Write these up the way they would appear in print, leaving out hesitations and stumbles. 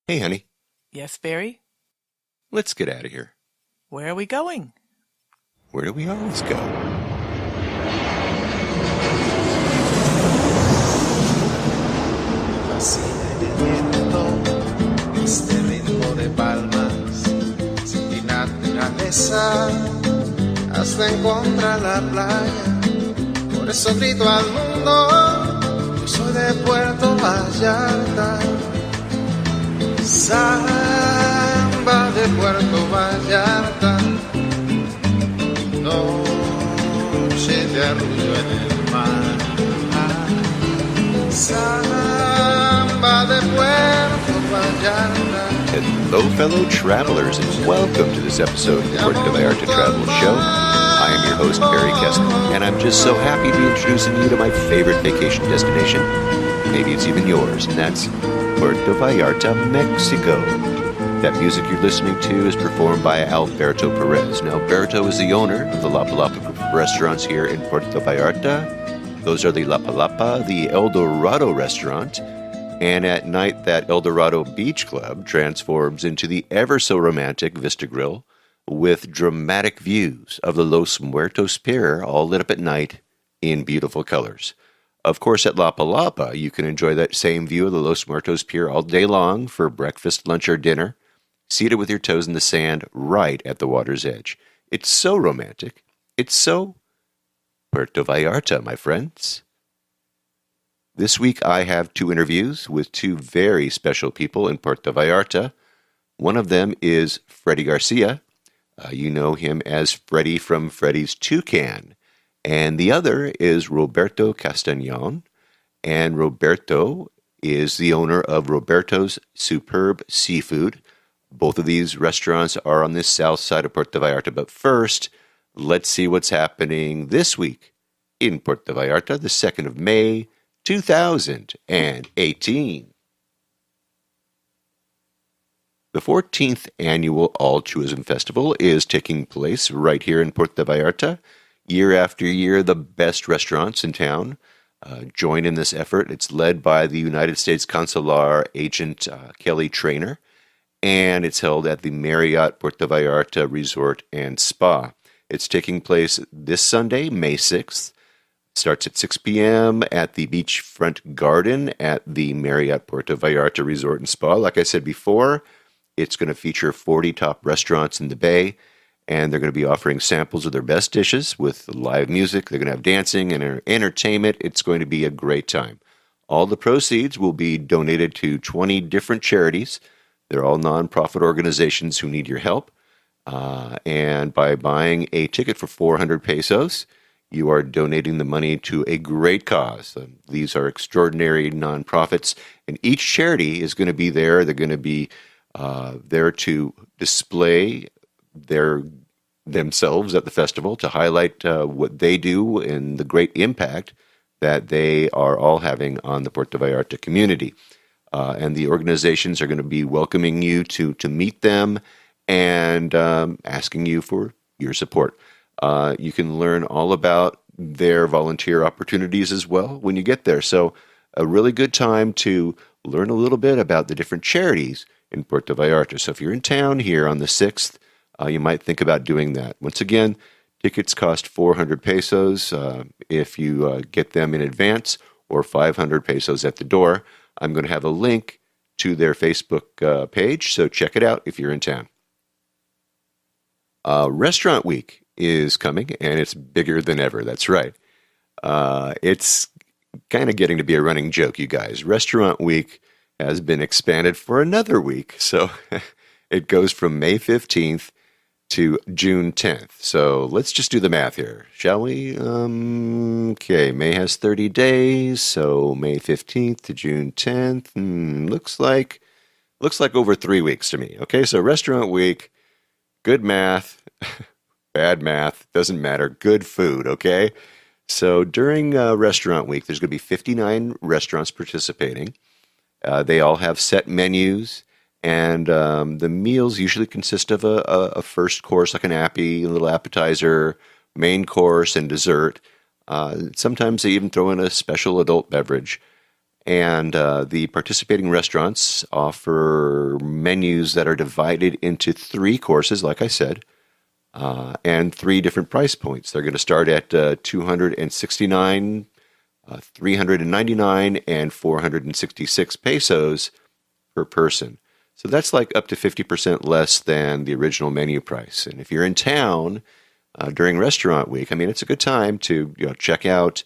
Hey, honey, Yes, Barry? let's get out of here. Where are we going? Where do we always go? Me fascina el viento, este ritmo de palmas, sin ti naturaleza, hasta encontrar la playa. Por eso grito al mundo, yo soy de Puerto Vallarta. Samba de Puerto Vallarta, noche de arrullo en el mar. Samba de Puerto Vallarta. Hello, fellow travelers, and welcome to this episode of the Puerto Vallarta Travel Show. I am your host, Barry Castellon, and I'm just so happy to be introducing you to my favorite vacation destination. Maybe it's even yours, and that's Puerto Vallarta, Mexico. That music you're listening to is performed by Alberto Perez. Now, Alberto is the owner of the La Palapa restaurants here in Puerto Vallarta. Those are the La Palapa, the El Dorado restaurant, and at night that El Dorado Beach Club transforms into the ever-so-romantic Vista Grill with dramatic views of the Los Muertos Pier all lit up at night in beautiful colors. Of course, at La Palapa, you can enjoy that same view of the Los Muertos Pier all day long for breakfast, lunch, or dinner, seated with your toes in the sand right at the water's edge. It's so romantic. It's so Puerto Vallarta, my friends. This week I have two interviews with two very special people in Puerto Vallarta. One of them is Fredy Garcia. You know him as Freddy from Freddy's Toucan. And the other is Roberto Castellon. And Roberto is the owner of Roberto's Superb Seafood. Both of these restaurants are on the south side of Puerto Vallarta. But first, let's see what's happening this week in Puerto Vallarta, the 2nd of May, 2018. The 14th Annual Altruism Festival is taking place right here in Puerto Vallarta. Year after year, the best restaurants in town join in this effort. It's led by the United States Consular Agent Kelly Trainer, and it's held at the Marriott Puerto Vallarta Resort and Spa. It's taking place this Sunday, May 6th. Starts at 6 p.m. at the beachfront garden at the Marriott Puerto Vallarta Resort and Spa. Like I said before, it's going to feature 40 top restaurants in the Bay, and they're going to be offering samples of their best dishes with live music. They're going to have dancing and entertainment. It's going to be a great time. All the proceeds will be donated to 20 different charities. They're all nonprofit organizations who need your help. And by buying a ticket for 400 pesos, you are donating the money to a great cause. These are extraordinary nonprofits, and each charity is going to be there. They're going to be there to display themselves at the festival, to highlight what they do and the great impact that they are all having on the Puerto Vallarta community. And the organizations are going to be welcoming you to meet them and asking you for your support. You can learn all about their volunteer opportunities as well when you get there. So a really good time to learn a little bit about the different charities in Puerto Vallarta. So if you're in town here on the 6th, you might think about doing that. Once again, tickets cost 400 pesos if you get them in advance, or 500 pesos at the door. I'm going to have a link to their Facebook page, so check it out if you're in town. Restaurant Week is coming, and it's bigger than ever. That's right. It's kind of getting to be a running joke, you guys. Restaurant Week has been expanded for another week, so it goes from May 15th to June 10th. So let's just do the math here, shall we? Okay, May has 30 days, so May 15th to June 10th. Looks like over 3 weeks to me. Okay, so Restaurant Week, good math, bad math, doesn't matter, good food, okay? So during Restaurant Week, there's going to be 59 restaurants participating. They all have set menus, and the meals usually consist of a first course, like an appy, a little appetizer, main course, and dessert. Sometimes they even throw in a special adult beverage. And the participating restaurants offer menus that are divided into 3 courses, like I said, and 3 different price points. They're going to start at $269, $399, and 466 pesos per person. So that's like up to 50% less than the original menu price. And if you're in town during restaurant week, I mean, it's a good time to check out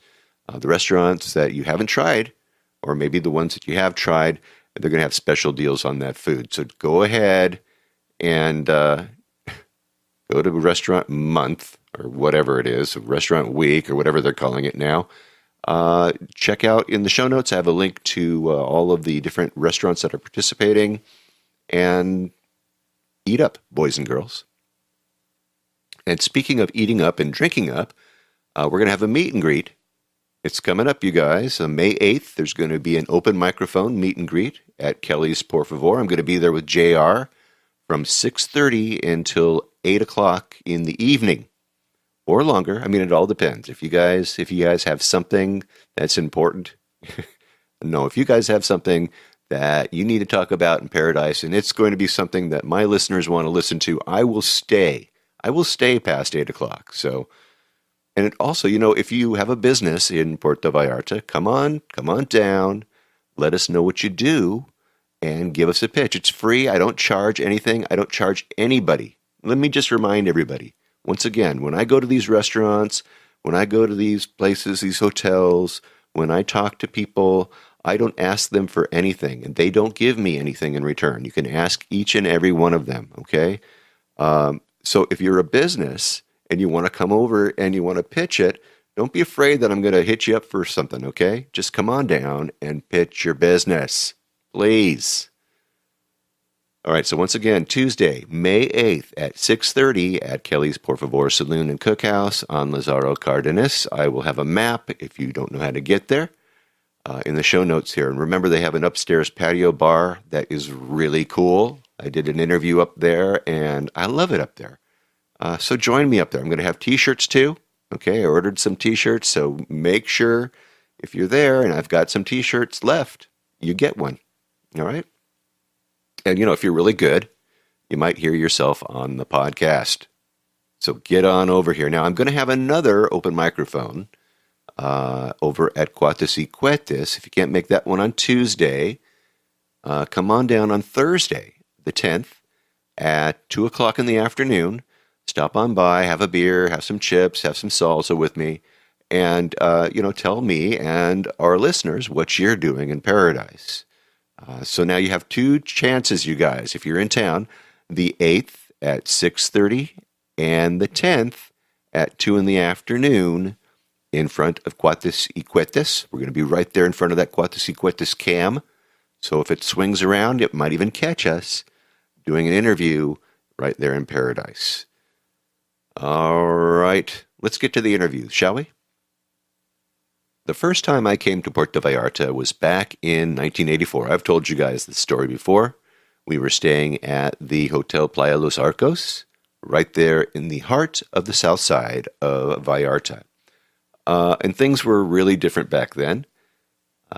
the restaurants that you haven't tried, or maybe the ones that you have tried. They're going to have special deals on that food. So go ahead and go to restaurant month, or whatever it is, restaurant week, or whatever they're calling it now. Check out in the show notes. I have a link to all of the different restaurants that are participating, and eat up, boys and girls. And speaking of eating up and drinking up, we're going to have a meet and greet. It's coming up, you guys. On May 8th, there's going to be an open microphone meet and greet at Kelly's Por Favor. I'm going to be there with JR from 6:30 until 8 o'clock in the evening, or longer. I mean, it all depends. If you guys have something that's important, no, if you guys have something that you need to talk about in Paradise, and it's going to be something that my listeners want to listen to, I will stay. I will stay past 8 o'clock. So, and it also, if you have a business in Puerto Vallarta, come on down. Let us know what you do and give us a pitch. It's free. I don't charge anything. I don't charge anybody. Let me just remind everybody, once again, when I go to these restaurants, when I go to these places, these hotels, when I talk to people, I don't ask them for anything, and they don't give me anything in return. You can ask each and every one of them, okay? So if you're a business and you want to come over and you want to pitch it, don't be afraid that I'm going to hit you up for something, okay? Just come on down and pitch your business, please. All right, so once again, Tuesday, May 8th at 6:30 at Kelly's Por Favor Saloon and Cookhouse on Lazaro Cardenas. I will have a map if you don't know how to get there in the show notes here. And remember, they have an upstairs patio bar that is really cool. I did an interview up there, and I love it up there. So join me up there. I'm going to have T-shirts too. Okay, I ordered some T-shirts, so make sure if you're there and I've got some T-shirts left, you get one. All right? And, if you're really good, you might hear yourself on the podcast. So get on over here. Now, I'm going to have another open microphone over at Cuates y Cuetes. If you can't make that one on Tuesday, come on down on Thursday, the 10th, at 2 o'clock in the afternoon. Stop on by, have a beer, have some chips, have some salsa with me, and, tell me and our listeners what you're doing in Paradise. So now you have 2 chances, you guys. If you're in town, the 8th at 6:30 and the 10th at 2 in the afternoon in front of Cuates y Cuetes. We're going to be right there in front of that Cuates y Cuetes cam. So if it swings around, it might even catch us doing an interview right there in Paradise. All right, let's get to the interview, shall we? The first time I came to Puerto Vallarta was back in 1984. I've told you guys this story before. We were staying at the Hotel Playa Los Arcos, right there in the heart of the south side of Vallarta. And things were really different back then.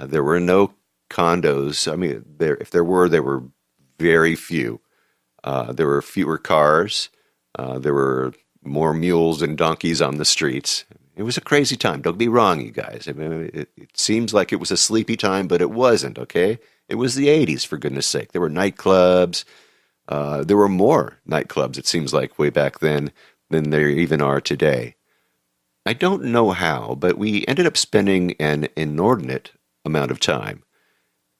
There were no condos. I mean, if there were very few. There were fewer cars. There were more mules and donkeys on the streets. It was a crazy time. Don't be wrong, you guys. I mean, it seems like it was a sleepy time, but it wasn't, okay? It was the 80s, for goodness sake. There were nightclubs. There were more nightclubs, it seems like, way back then than there even are today. I don't know how, but we ended up spending an inordinate amount of time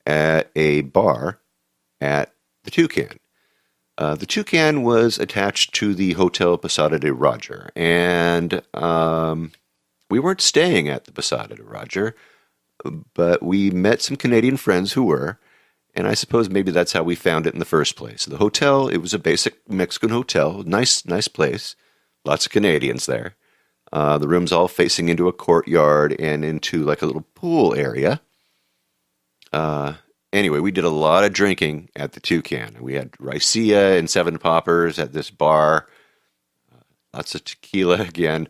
at a bar at the Toucan. The Toucan was attached to the Hotel Posada de Roger, and we weren't staying at the Posada de Roger, but we met some Canadian friends who were, and I suppose maybe that's how we found it in the first place. The hotel, it was a basic Mexican hotel, nice place, lots of Canadians there. The rooms all facing into a courtyard and into like a little pool area. Anyway, we did a lot of drinking at the Toucan. We had raicilla and 7 poppers at this bar. Lots of tequila again.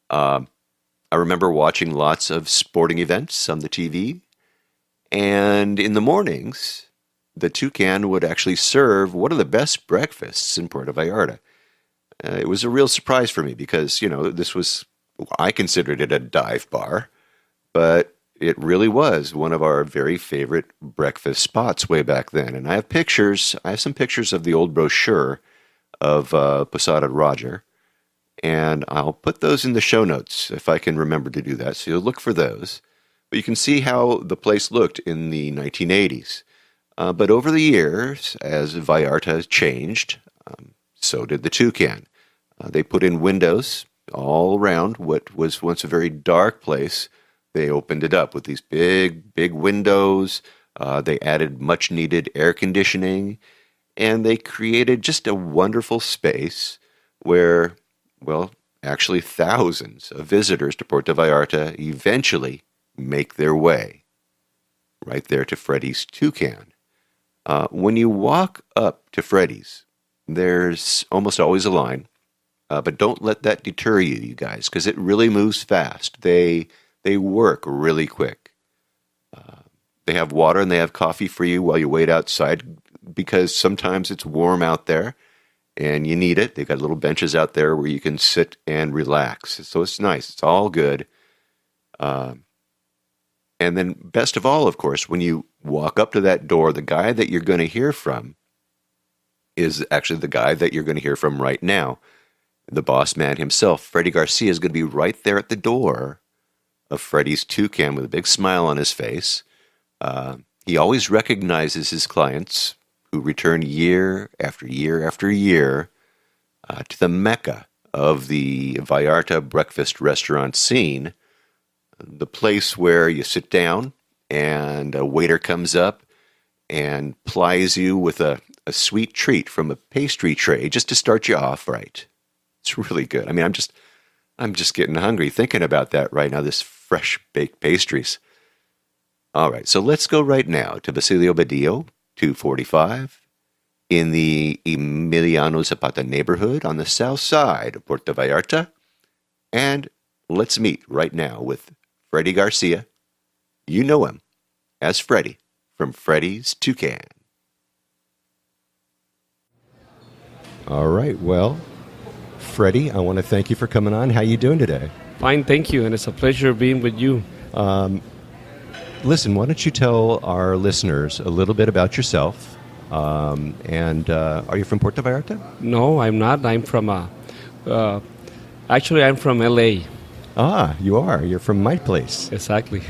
I remember watching lots of sporting events on the TV. And in the mornings, the Toucan would actually serve one of the best breakfasts in Puerto Vallarta. It was a real surprise for me because, I considered it a dive bar, but it really was one of our very favorite breakfast spots way back then. And I have some pictures of the old brochure of Posada Roger, and I'll put those in the show notes if I can remember to do that. So you'll look for those. But you can see how the place looked in the 1980s. But over the years, as Vallarta changed, so did the Toucan. They put in windows all around what was once a very dark place. They opened it up with these big, big windows. They added much-needed air conditioning. And they created just a wonderful space where, actually thousands of visitors to Puerto Vallarta eventually make their way right there to Freddy's Toucan. When you walk up to Freddy's, there's almost always a line, but don't let that deter you guys, because it really moves fast. They work really quick. They have water and they have coffee for you while you wait outside, because sometimes it's warm out there and you need it. They've got little benches out there where you can sit and relax. So it's nice. It's all good. And then best of all, of course, when you walk up to that door, the guy that you're going to hear from is actually the guy that you're going to hear from right now. The boss man himself, Fredy Garcia, is going to be right there at the door of Freddy's Toucan with a big smile on his face. He always recognizes his clients who return year after year after year to the Mecca of the Vallarta breakfast restaurant scene, the place where you sit down and a waiter comes up and plies you with a sweet treat from a pastry tray just to start you off right. It's really good. I mean, I'm just getting hungry thinking about that right now, this fresh baked pastries. All right, so let's go right now to Basilio Badillo, 245, in the Emiliano Zapata neighborhood on the south side of Puerto Vallarta. And let's meet right now with Fredy Garcia. You know him as Freddy from Freddy's Toucan. All right, well, Freddy, I want to thank you for coming on. How you doing today? Fine, thank you, and it's a pleasure being with you. Listen, why don't you tell our listeners a little bit about yourself? And are you from Puerto Vallarta? No, I'm not. I'm from, actually, I'm from L.A. Ah, you are. You're from my place. Exactly.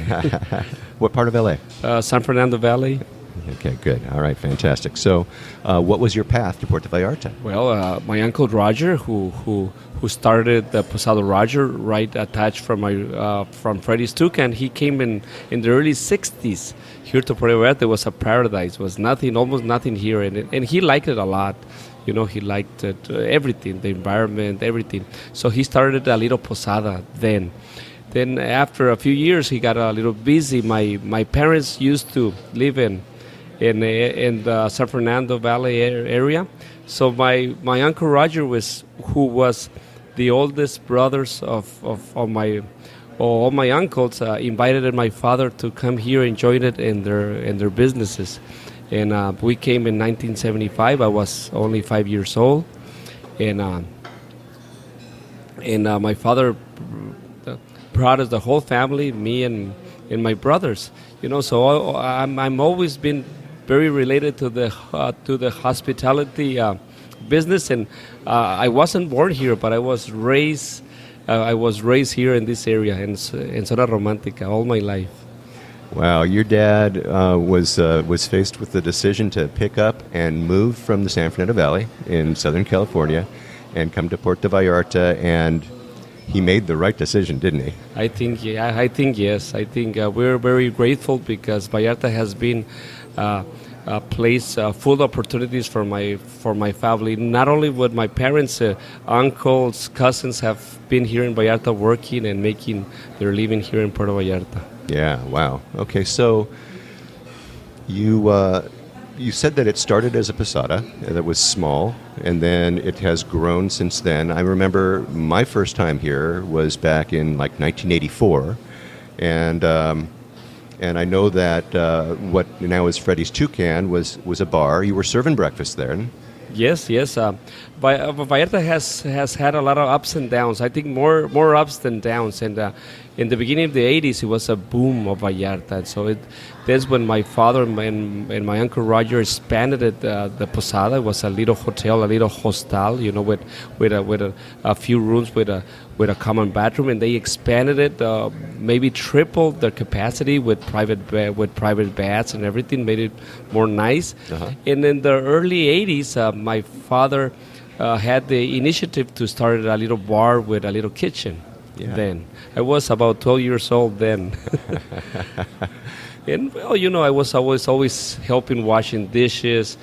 What part of L.A.? San Fernando Valley. Okay, good. All right, fantastic. So, what was your path to Puerto Vallarta? Well, my uncle Roger, who started the Posada Roger, right attached from Freddy's Toucan, he came in the early '60s here to Puerto Vallarta. It was a paradise. It was nothing, almost nothing here, and he liked it a lot. You know, he liked it, everything, the environment, everything. So he started a little posada then. Then after a few years, he got a little busy. My parents used to live in the San Fernando Valley area. So my uncle Roger who was the oldest brothers of all my uncles, invited my father to come here and join it in their businesses. And we came in 1975. I was only 5 years old, and my father brought us the whole family, me and my brothers. You know, so I'm always been very related to the hospitality business, and I wasn't born here, but I was raised here in this area in Zona Romantica all my life. Wow, your dad was faced with the decision to pick up and move from the San Fernando Valley in Southern California and come to Puerto Vallarta, and he made the right decision, didn't he? I think yes. I think we're very grateful because Vallarta has been a place full of opportunities for my family. Not only with my parents, uncles, cousins have been here in Vallarta working and making their living here in Puerto Vallarta. Yeah, wow. Okay, so you said that it started as a posada that was small, and then it has grown since then. I remember my first time here was back in like 1984, and and I know that what now is Freddy's Toucan was a bar. You were serving breakfast there. Yes, yes. Vallarta has had a lot of ups and downs. I think more ups than downs. And in the beginning of the 80s, it was a boom of Vallarta. And so that's when my father and my uncle Roger expanded it. The Posada. It was a little hotel, a little hostel, with a few rooms with a common bathroom, and they expanded it, maybe tripled their capacity with private baths and everything, made it more nice. And in the early 80s, my father had the initiative to start a little bar with a little kitchen. Yeah. Then I was about 12 years old then. And well, I was always helping washing dishes,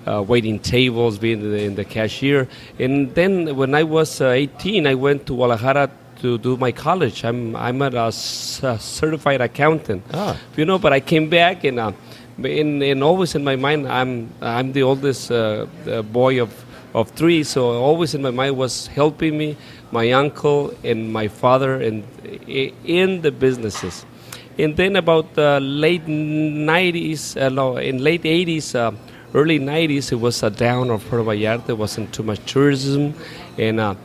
waiting tables, being in the cashier. And then when I was 18, I went to Guadalajara to do my college. I'm a certified accountant. But I came back and always in my mind, I'm the oldest boy of three, so always in my mind was helping me, my uncle and my father in the businesses. And then about late 90s, in late 80s, early 90s, it was a down of Puerto Vallarta. There wasn't too much tourism, and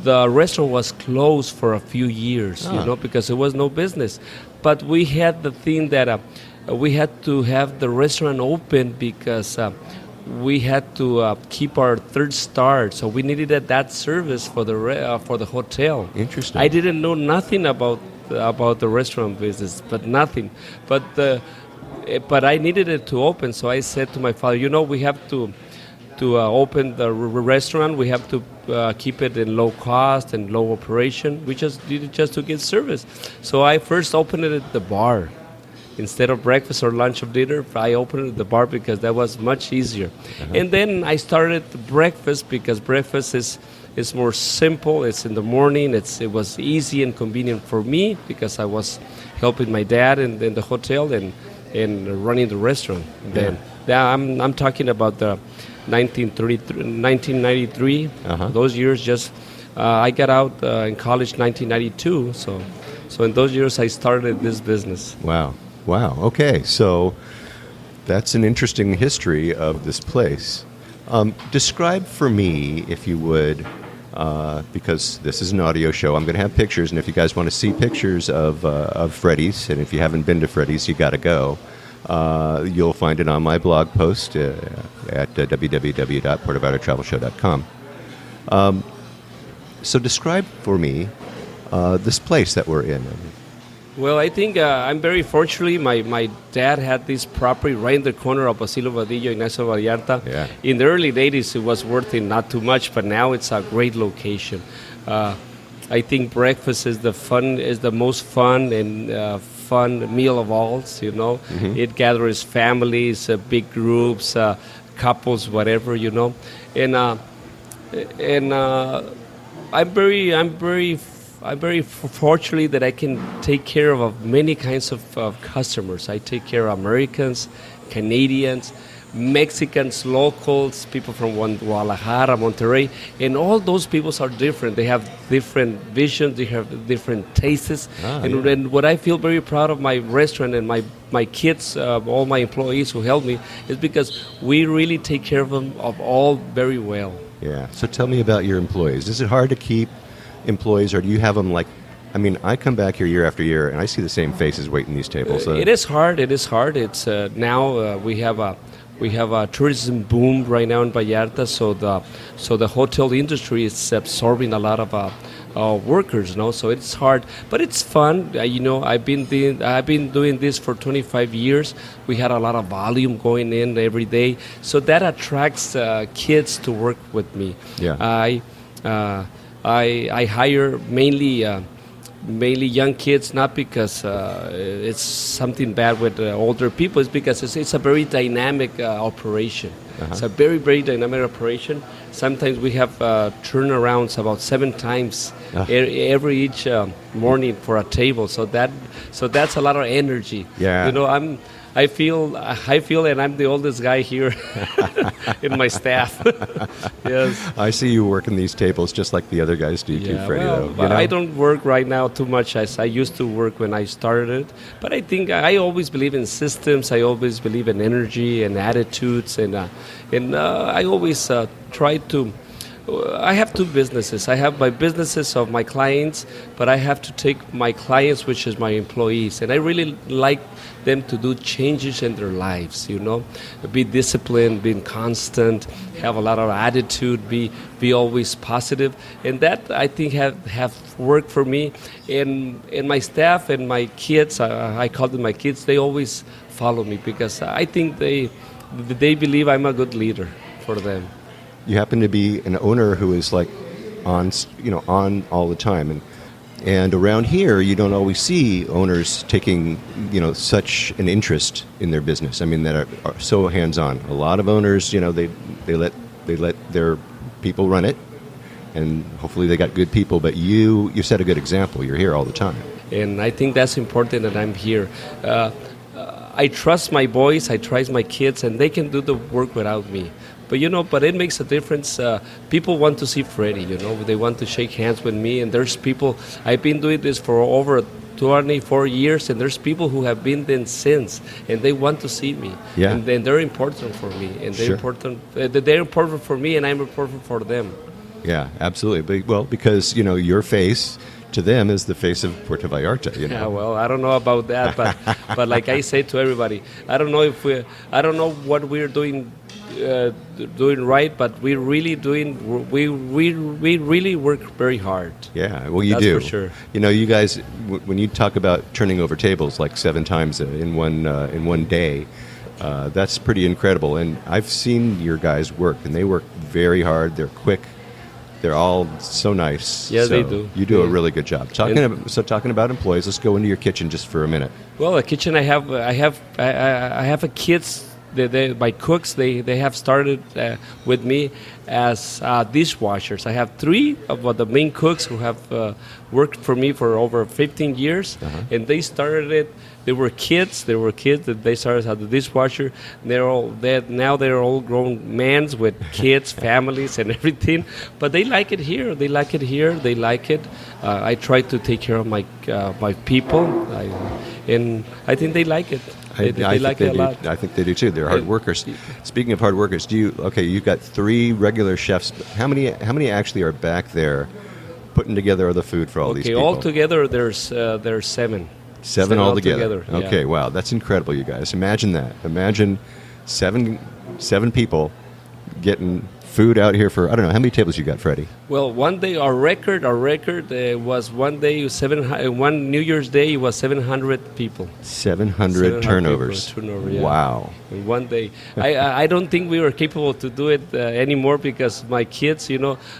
the restaurant was closed for a few years, because there was no business. But we had the thing that we had to have the restaurant open because we had to keep our third star, so we needed that service for the hotel. Interesting. I didn't know nothing about the restaurant business, but nothing. But I needed it to open, so I said to my father, we have to open the restaurant. We have to keep it in low cost and low operation. We just did it just to get service. So I first opened it at the bar. Instead of breakfast or lunch or dinner, I opened it at the bar because that was much easier. And then I started breakfast because breakfast is more simple. It's in the morning. It was easy and convenient for me because I was helping my dad in the hotel and running the restaurant. Then I'm talking about the 1993. Those years. I got out in college 1992. So in those years I started this business. Wow. Okay. So that's an interesting history of this place. Describe for me, if you would, because this is an audio show, I'm going to have pictures, and if you guys want to see pictures of Freddy's, and if you haven't been to Freddy's, you got to go. You'll find it on my blog post at www.puertovallartatravelshow.com. So describe for me this place that we're in. Well, I think I'm very fortunate. My dad had this property right in the corner of Basilio Badillo, Ignacio Vallarta. Yeah. In the early 80s, it was worth it not too much, but now it's a great location. I think breakfast is the most fun and fun meal of all. It gathers families, big groups, couples, whatever. And I'm very fortunate that I can take care of many kinds of customers. I take care of Americans, Canadians, Mexicans, locals, people from Guadalajara, Monterrey, and all those people are different. They have different visions, they have different tastes. And what I feel very proud of my restaurant and my kids, all my employees who help me, is because we really take care of them all very well. Yeah. So tell me about your employees. Is it hard to keep employees, or do you have them I come back here year after year and I see the same faces waiting these tables. It is hard. It's now we have a tourism boom right now in Vallarta, so the hotel industry is absorbing a lot of workers, so it's hard, but it's fun. I've been doing this for 25 years. We had a lot of volume going in every day, so that attracts kids to work with me. I hire mainly young kids, not because it's something bad with older people. It's because it's a very dynamic operation. It's a very, very dynamic operation. Sometimes we have turnarounds about 7 times each morning for a table. So that's a lot of energy. Yeah. I feel, and I'm the oldest guy here in my staff. Yes. I see you working these tables just like the other guys do too, Fredy. Well, Though, I don't work right now too much as I used to work when I started. But I think I always believe in systems. I always believe in energy and attitudes, and I always try to. I have two businesses. I have my businesses of my clients, but I have to take my clients, which is my employees, and I really like them to do changes in their lives, be disciplined, being constant, have a lot of attitude, be always positive, and that I think have worked for me. And my staff and my kids, I call them my kids, they always follow me because I think they believe I'm a good leader for them. You happen to be an owner who is like on all the time, and around here you don't always see owners taking such an interest in their business. I mean, that are so hands-on. A lot of owners, they let their people run it, and hopefully they got good people. But you set a good example. You're here all the time, and I think that's important that I'm here. I trust my boys, I trust my kids, and they can do the work without me. But it makes a difference. People want to see Fredy, They want to shake hands with me. And there's people, I've been doing this for over 24 years, and there's people who have been there since, and they want to see me. Yeah. And then they're important for me, and they're Sure. they're important for me, and I'm important for them. Yeah, absolutely. Well, because your face to them is the face of Puerto Vallarta. Yeah, well, I don't know about that, but like I say to everybody, I don't know what we're doing right, but we really work very hard. Yeah, well, you That's do. for sure. You guys, when you talk about turning over tables like 7 times in one day, that's pretty incredible. And I've seen your guys work, and they work very hard. They're quick. They're all so nice. Yeah, so they do. You do a really good job. Talking about employees, let's go into your kitchen just for a minute. Well, the kitchen I have a kids. My cooks, they have started with me as dishwashers. I have 3 of the main cooks who have worked for me for over 15 years, and they started it. They were kids that they started as a dishwasher. Now they're all grown men with kids, families, and everything. But they like it here. They like it. I try to take care of my people, and I think they like it. They like it a lot. I think they do too. They're hard workers. Speaking of hard workers, you've got 3 regular chefs. How many actually are back there putting together the food for all these people? All together there's 7. 7 altogether. Yeah. Okay, wow, that's incredible, you guys. Imagine that. Imagine 7 people getting food out here for, I don't know, how many tables you got, Fredy? Well, one day our record was one day one New Year's Day, it was 700 people. 700 turnovers. Turnover, yeah. Wow. In one day. I don't think we were capable to do it anymore because my kids,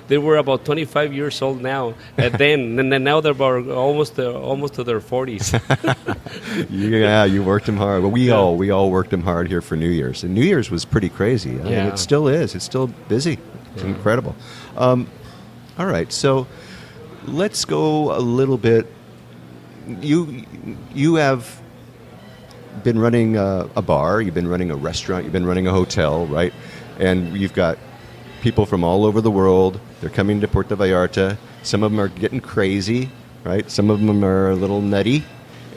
they were about 25 years old now. And then now they're about almost to their 40s. Yeah, you worked them hard. Well, we all worked them hard here for New Year's. And New Year's was pretty crazy. I mean, it still is. It's still busy. It's incredible. All right, so let's go a little bit. You have been running a bar, you've been running a restaurant, you've been running a hotel, right? And you've got people from all over the world. They're coming to Puerto Vallarta. Some of them are getting crazy, right? Some of them are a little nutty.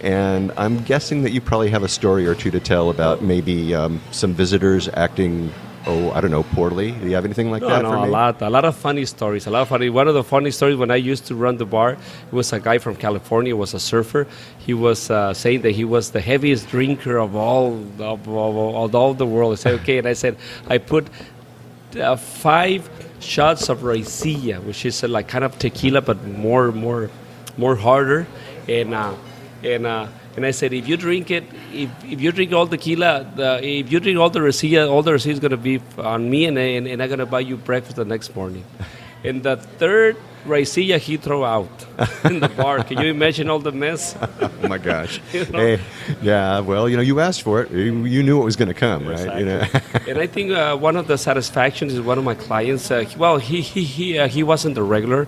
And I'm guessing that you probably have a story or two to tell about maybe some visitors acting, poorly. Do you have anything like that for me? A lot of funny stories. One of the funny stories when I used to run the bar, it was a guy from California, was a surfer. He was saying that he was the heaviest drinker of all the world. I said, okay, and I said, I put 5 shots of raicilla, which is like kind of tequila, but more harder, and I said, if you drink it, if you drink all tequila, if you drink all the raicilla is going to be on me, and I'm going to buy you breakfast the next morning. And the third raicilla he throw out in the bar. Can you imagine all the mess? Oh my gosh. You know? Hey, yeah, well, you asked for it. You knew it was going to come, right? Exactly. And I think one of the satisfactions is one of my clients. He wasn't a regular.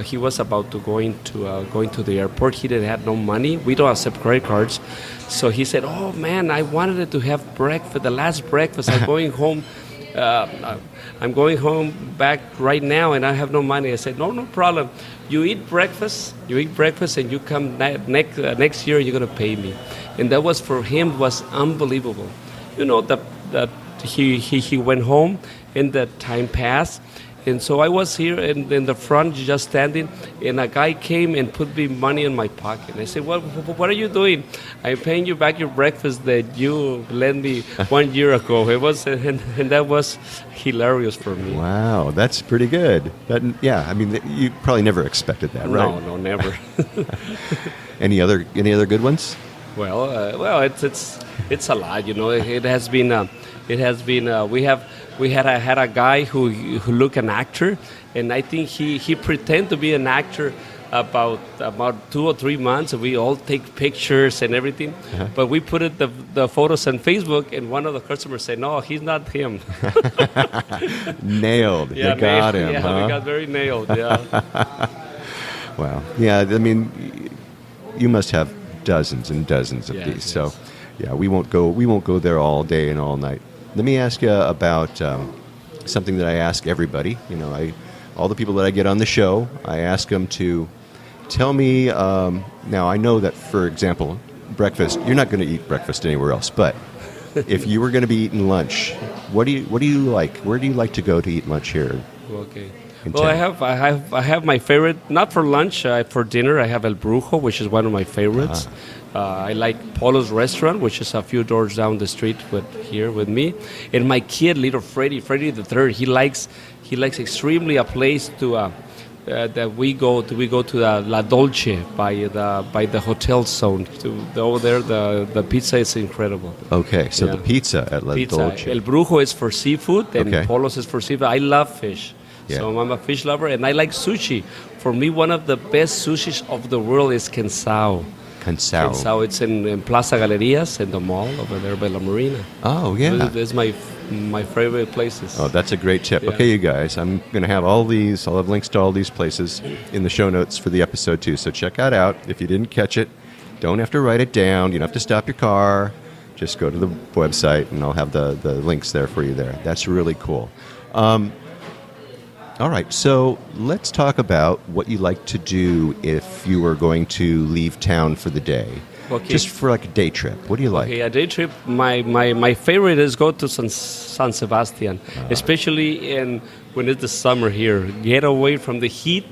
He was about to going to the airport. He didn't have no money. We don't accept credit cards. So he said, "Oh man, I wanted to have breakfast. The last breakfast. I'm going home. I'm going home back right now, and I have no money." I said, "No problem. You eat breakfast, and you come next year. You're gonna pay me." And that was for him was unbelievable. You know that he went home, and that time passed. And so I was here in the front just standing, and a guy came and put me money in my pocket. And I said, what are you doing? I'm paying you back your breakfast that you lent me 1 year ago. It was, and that was hilarious for me. Wow, that's pretty good. I mean, you probably never expected that, right? No, never. Any other good ones? Well, it's a lot. You know, it has been. We had a guy who looked an actor, and I think he pretended to be an actor about 2 or 3 months. We all take pictures and everything, but we put the photos on Facebook, and one of the customers said, "No, he's not him." Nailed. Yeah, you got him. Yeah, huh? we got very nailed. Yeah. Wow. Yeah. I mean, you must have dozens and dozens of these. Yes. So, yeah, we won't go there all day and all night. Let me ask you about something that I ask everybody. You know, all the people that I get on the show, I ask them to tell me. Now, I know that, for example, breakfast. You're not going to eat breakfast anywhere else, but if you were going to be eating lunch, what do you like? Where do you like to go to eat lunch here? Okay. Well, I have my favorite. Not for lunch, for dinner. I have El Brujo, which is one of my favorites. I like Polo's restaurant, which is a few doors down the street with me. And my kid, little Fredy the third, he likes extremely a place to that we go to the La Dolce by the hotel zone. Over there, the pizza is incredible. Okay, so the pizza at La Dolce. El Brujo is for seafood, and Polo's is for seafood. I love fish. Yeah. So I'm a fish lover, and I like sushi. For me, one of the best sushis of the world is Cansao. Cansao. It's in Plaza Galerías in the mall over there by La Marina. Oh, yeah. It's my favorite places. Oh, that's a great tip. Yeah. Okay, you guys, I'm going to have I'll have links to all these places in the show notes for the episode too. So check that out. If you didn't catch it, don't have to write it down. You don't have to stop your car. Just go to the website, and I'll have the links there for you there. That's really cool. All right, so let's talk about what you like to do if you were going to leave town for the day. Okay. Just for like a day trip. What do you like? Okay, a day trip, my favorite is go to San Sebastian, especially when it's the summer here. Get away from the heat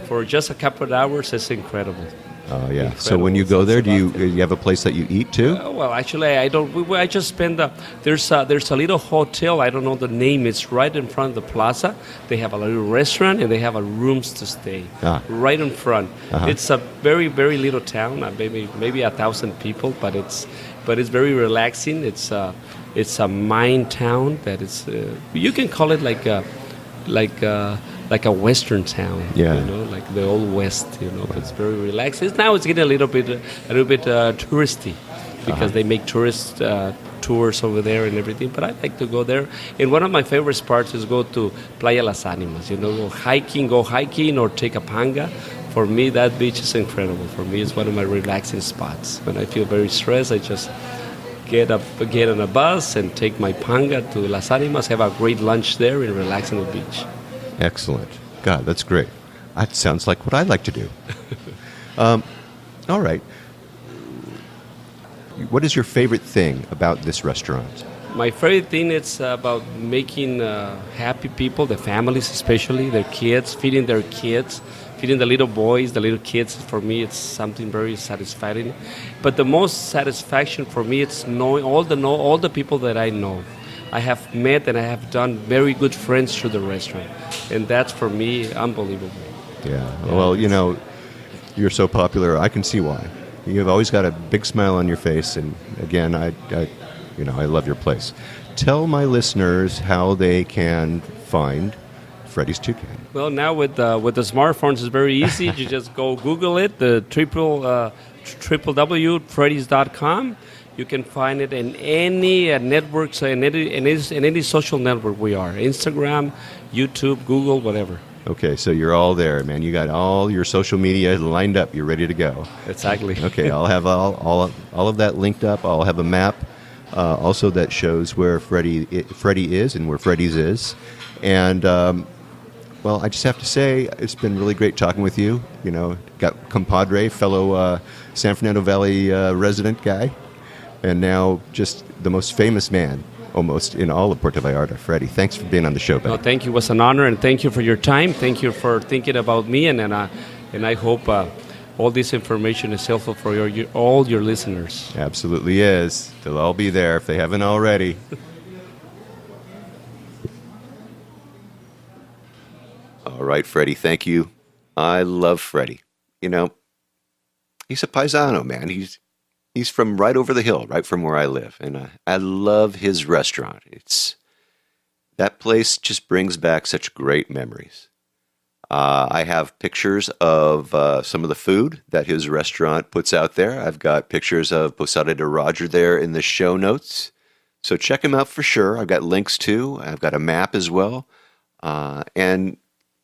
for just a couple of hours. It's incredible. Oh, yeah. So when you go there, do you have a place that you eat too? Well, actually, I don't. I just spend. There's a little hotel. I don't know the name. It's right in front of the plaza. They have a little restaurant, and they have rooms to stay right in front. It's a very, very little town. Maybe 1,000 people, but it's very relaxing. It's a mine town that is. You can call it like a western town, you know, like the old west, you know. It's very relaxed. Now it's getting a little bit touristy because they make tourist tours over there and everything. But I like to go there. And one of my favorite spots is go to Playa Las Animas. You know, go hiking or take a panga. For me, that beach is incredible. For me, it's one of my relaxing spots. When I feel very stressed, I just get on a bus and take my panga to Las Animas, have a great lunch there, and relax on the beach. Excellent. God, that's great. That sounds like what I like to do. All right. What is your favorite thing about this restaurant? My favorite thing is about making happy people, the families especially, their kids, feeding their kids, feeding the little boys, the little kids. For me, it's something very satisfying. But the most satisfaction for me, it's knowing all the people that I know. I have met and I have done very good friends through the restaurant. And that's, for me, unbelievable. Yeah. Well, you know, you're so popular, I can see why. You've always got a big smile on your face. And again, I love your place. Tell my listeners how they can find Freddy's Toucan? Well, now with the smartphones, it's very easy. You just go Google it, the www.freddys.com. You can find it in any networks, in any social network we are. Instagram, YouTube, Google, whatever. Okay, so you're all there, man. You got all your social media lined up. You're ready to go. Exactly. Okay, I'll have all of that linked up. I'll have a map also that shows where Freddy is and where Freddy's is. And, well, I just have to say, it's been really great talking with you. You know, got compadre, fellow San Fernando Valley resident guy, and now just the most famous man almost in all of Puerto Vallarta. Freddy, thanks for being on the show, buddy. No, thank you. It was an honor, and thank you for your time. Thank you for thinking about me, and I hope all this information is helpful for all your listeners. Absolutely is. They'll all be there if they haven't already. All right, Freddy, thank you. I love Freddy. You know, he's a paisano, man. He's from right over the hill, right from where I live. And I love his restaurant. That place just brings back such great memories. I have pictures of some of the food that his restaurant puts out there. I've got pictures of Posada de Roger there in the show notes. So check him out for sure. I've got links too. I've got a map as well. And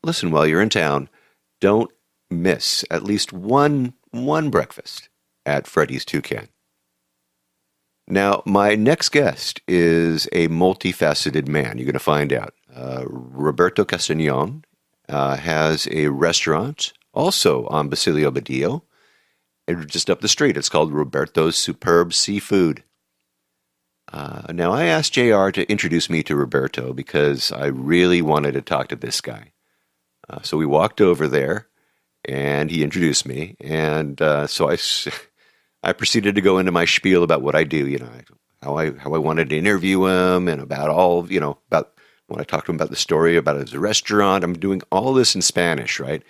listen, while you're in town, don't miss at least one breakfast at Freddy's Toucan. Now, my next guest is a multifaceted man. You're going to find out. Roberto Castellon has a restaurant also on Basilio Badillo, and just up the street. It's called Roberto's Superb Seafood. Now, I asked JR to introduce me to Roberto because I really wanted to talk to this guy. So we walked over there, and he introduced me, and so I proceeded to go into my spiel about what I do, you know, how I wanted to interview him, and about all, you know, about when I talked to him about the story about his restaurant. I'm doing all this in Spanish, right?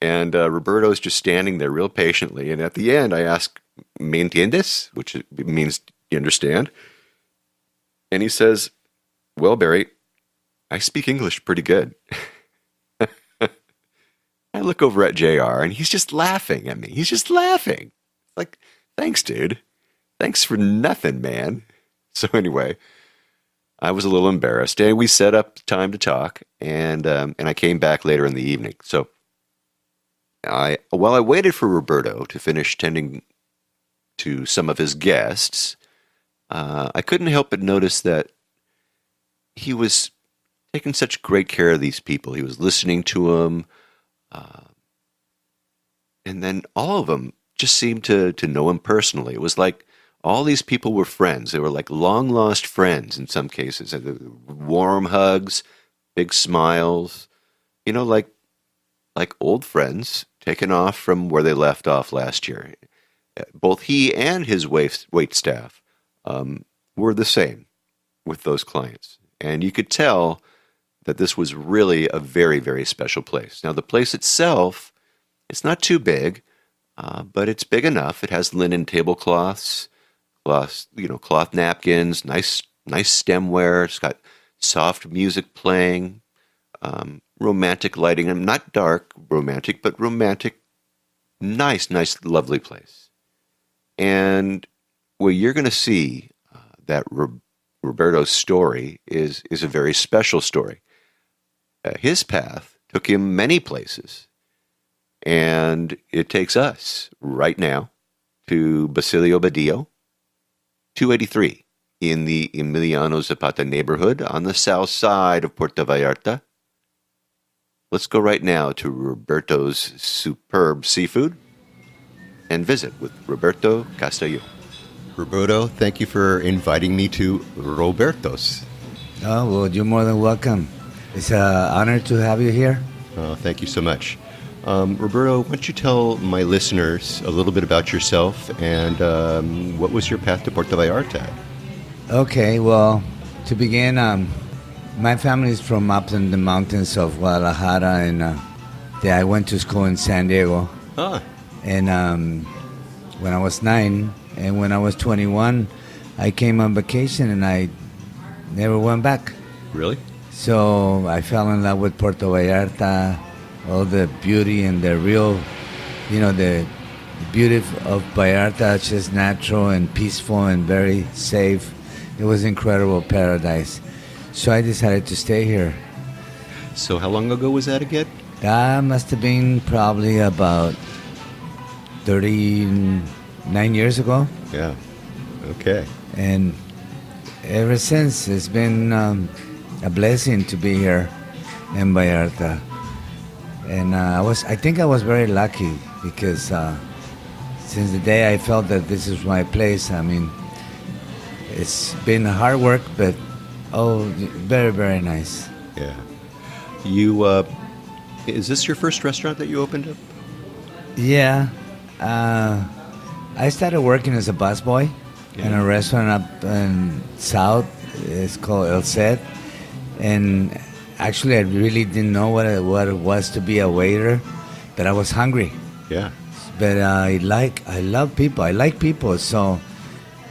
And Roberto's just standing there real patiently, and at the end I ask, "Me entiendes?" which means, "You understand?" And he says, "Well, Barry, I speak English pretty good." I look over at JR, and he's just laughing at me. He's just laughing. Like, thanks, dude. Thanks for nothing, man. So anyway, I was a little embarrassed, and we set up time to talk, and I came back later in the evening. So while I waited for Roberto to finish tending to some of his guests, I couldn't help but notice that he was taking such great care of these people. He was listening to them. And then all of them just seemed to know him personally. It was like all these people were friends. They were like long-lost friends in some cases. Warm hugs, big smiles, you know, like old friends taken off from where they left off last year. Both he and his wait staff were the same with those clients. And you could tell that this was really a very, very special place. Now, the place itself, it's not too big, but it's big enough. It has linen tablecloths, cloth napkins, nice stemware. It's got soft music playing, romantic lighting. And not dark romantic, but romantic, nice, lovely place. And well, you're going to see that Roberto's story is a very special story. His path took him many places, and it takes us right now to Basilio Badillo, 283, in the Emiliano Zapata neighborhood on the south side of Puerto Vallarta. Let's go right now to Roberto's Superb Seafood and visit with Roberto Castellon. Roberto, thank you for inviting me to Roberto's. Oh, well, you're more than welcome. It's an honor to have you here. Thank you so much. Roberto, why don't you tell my listeners a little bit about yourself and what was your path to Puerto Vallarta? Okay, well, to begin, my family is from up in the mountains of Guadalajara, and I went to school in San Diego. Ah. And when I was 9 and when I was 21, I came on vacation and I never went back. Really? So I fell in love with Puerto Vallarta, all the beauty and the real, the beauty of Vallarta. It's just natural and peaceful and very safe. It was incredible paradise. So I decided to stay here. So how long ago was that again? That must have been probably about 39 years ago. Yeah. Okay. And ever since, it's been a blessing to be here in Vallarta. And I think I was very lucky because since the day I felt that this is my place, I mean, it's been hard work, but very, very nice. Yeah. You, is this your first restaurant that you opened up? Yeah. I started working as a busboy in a restaurant up in South. It's called El Set. And actually, I really didn't know what it was to be a waiter, but I was hungry. Yeah. But I love people. I like people. So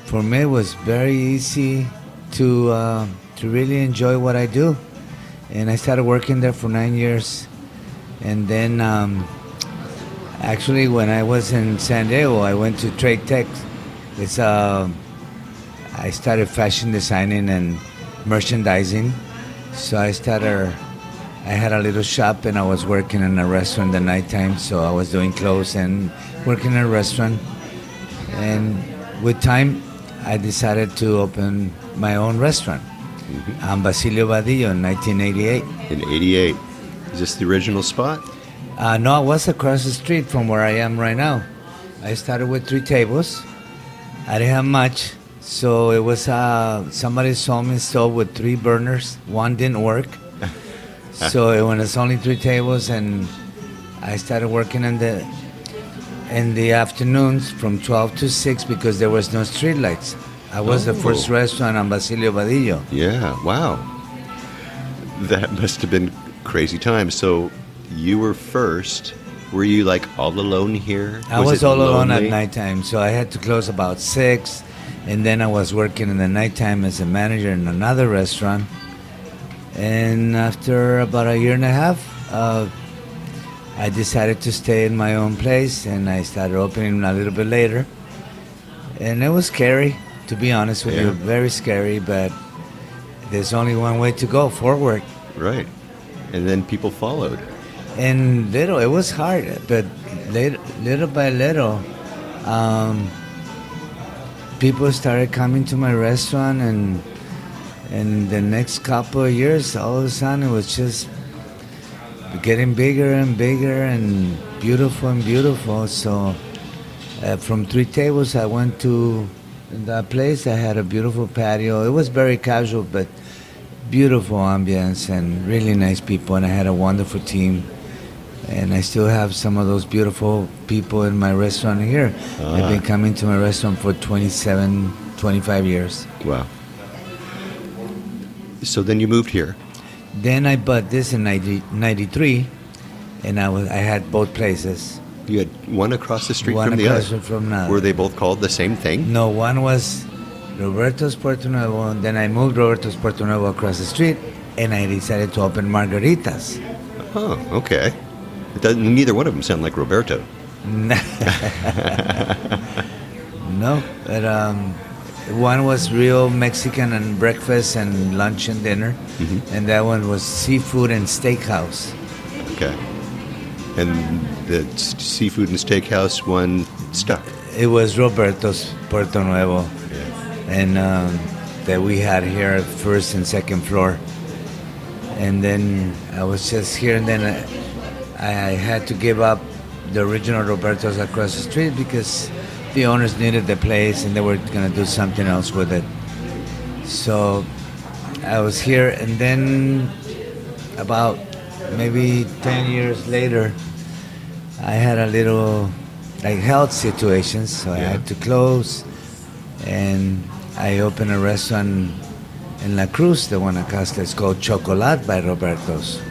for me, it was very easy to really enjoy what I do. And I started working there for 9 years. And then actually, when I was in San Diego, I went to Trade Tech. I started fashion designing and merchandising. So I had a little shop and I was working in a restaurant at nighttime. So I was doing clothes and working in a restaurant. And with time, I decided to open my own restaurant. I'm Basilio Badillo in 1988. In 88. Is this the original spot? No, I was across the street from where I am right now. I started with 3 tables. I didn't have much. So it was somebody sold me a stove with 3 burners. One didn't work. So it was only 3 tables, and I started working in the afternoons from 12 to 6 because there was no street lights. I was the first restaurant on Basilio Badillo. Yeah, wow. That must have been crazy times. So you were first. Were you like all alone here? I was all alone at lonely? nighttime, so I had to close about 6. And then I was working in the nighttime as a manager in another restaurant. And after about a year and a half, I decided to stay in my own place, and I started opening a little bit later. And it was scary, to be honest with you, very scary, but there's only one way to go, forward. Right. And then people followed. And it was hard, but little by little, people started coming to my restaurant, and in the next couple of years, all of a sudden, it was just getting bigger and bigger and beautiful. So from 3 tables, I went to that place. I had a beautiful patio. It was very casual, but beautiful ambience and really nice people, and I had a wonderful team. And I still have some of those beautiful people in my restaurant here. They've been coming to my restaurant for 27, 25 years. Wow. So then you moved here. Then I bought this in 93, and I had both places. You had one across the street One from the across other. from another. Were they both called the same thing? No, one was Roberto's Puerto Nuevo, and then I moved Roberto's Puerto Nuevo across the street, and I decided to open Margaritas. Oh, okay. Neither one of them sound like Roberto. No, but one was real Mexican and breakfast and lunch and dinner, and that one was seafood and steakhouse. Okay. And the seafood and steakhouse one stuck. It was Roberto's Puerto Nuevo, and that we had here at first and second floor. And then I was just here, and then I had to give up the original Roberto's across the street because the owners needed the place and they were going to do something else with it. So I was here, and then about maybe 10 years later, I had a little health situations, so I had to close, and I opened a restaurant in La Cruz, the one across. It's called Chocolate by Roberto's.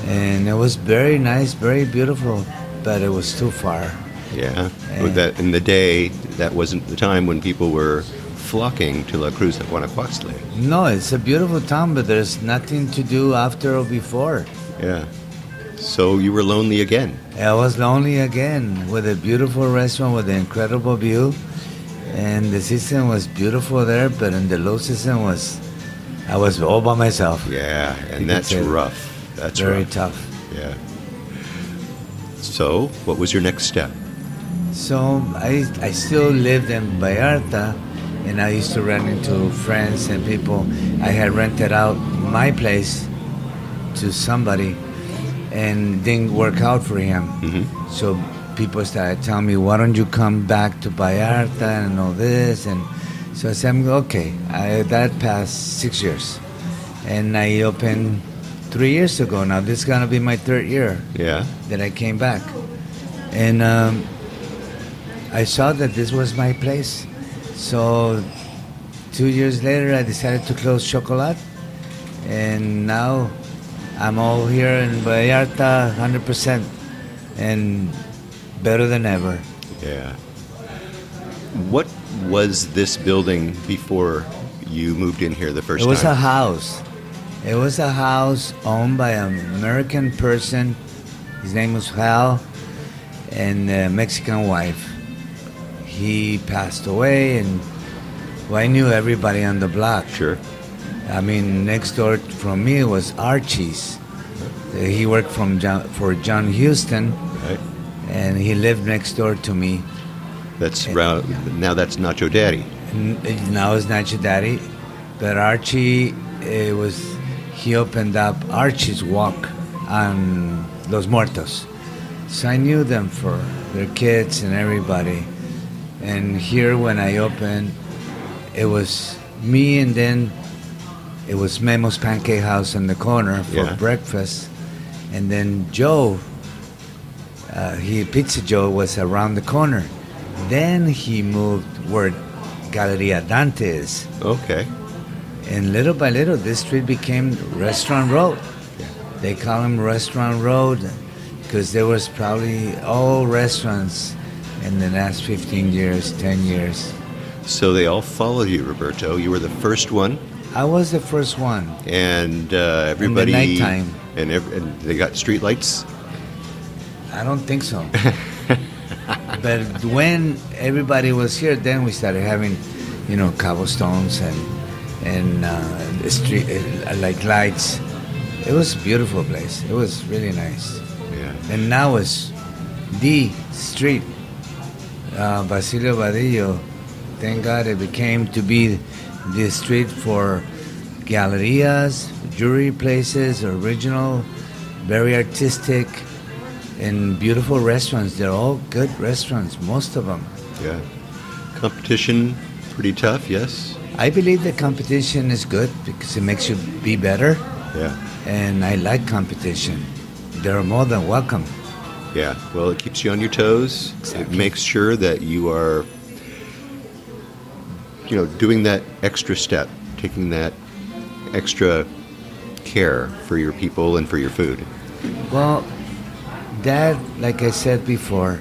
And it was very nice, very beautiful, but it was too far. Yeah. That in the day, that wasn't the time when people were flocking to La Cruz de Guanacaste. No, it's a beautiful town, but there's nothing to do after or before. Yeah. So you were lonely again. I was lonely again with a beautiful restaurant with an incredible view. And the season was beautiful there, but in the low season I was all by myself. Yeah, and You that's could say rough. That's very rough. tough. Yeah. So, what was your next step? So I still lived in Vallarta, and I used to run into friends and people. I had rented out my place to somebody, and didn't work out for him. Mm-hmm. So people started telling me, "Why don't you come back to Vallarta and all this?" And so I said, "Okay." That passed 6 years, and I opened 3 years ago. Now this is gonna be my third year Yeah. that I came back, and I saw that this was my place. So 2 years later, I decided to close Chocolat, and now I'm all here in Vallarta, 100%, and better than ever. Yeah. What was this building before you moved in here the first It was a time? house. It was a house owned by an American person. His name was Hal, and a Mexican wife. He passed away, and well, I knew everybody on the block. Sure. I mean, next door from me was Archie's. He worked for John Huston, Right. and he lived next door to me. That's now that's Nacho Daddy. Now it's not your daddy, but Archie, he opened up Archie's Walk on Los Muertos. So I knew them for their kids and everybody. And here when I opened, it was me, and then it was Memo's Pancake House in the corner for Yeah. breakfast. And then Joe, Pizza Joe was around the corner. Then he moved where Galleria Dante is. Okay. And little by little, this street became Restaurant Road. They call him Restaurant Road because there was probably all restaurants in the last 15 years, 10 years. So they all followed you, Roberto. You were the first one, I was the first one. and everybody. nighttime. And they got street lights. I don't think so. But when everybody was here, then we started having, cobblestones and the street like lights. It was a beautiful place. It was really nice. Yeah. And now it's the street. Basilio Badillo, thank God it became to be the street for gallerias, jewelry places, original, very artistic, and beautiful restaurants. They're all good restaurants, most of them. Yeah. Competition, pretty tough, yes? I believe the competition is good because it makes you be better, Yeah. and I like competition. They're more than welcome. Yeah. Well, it keeps you on your toes. Exactly. It makes sure that you are, doing that extra step, taking that extra care for your people and for your food. Well, that, like I said before,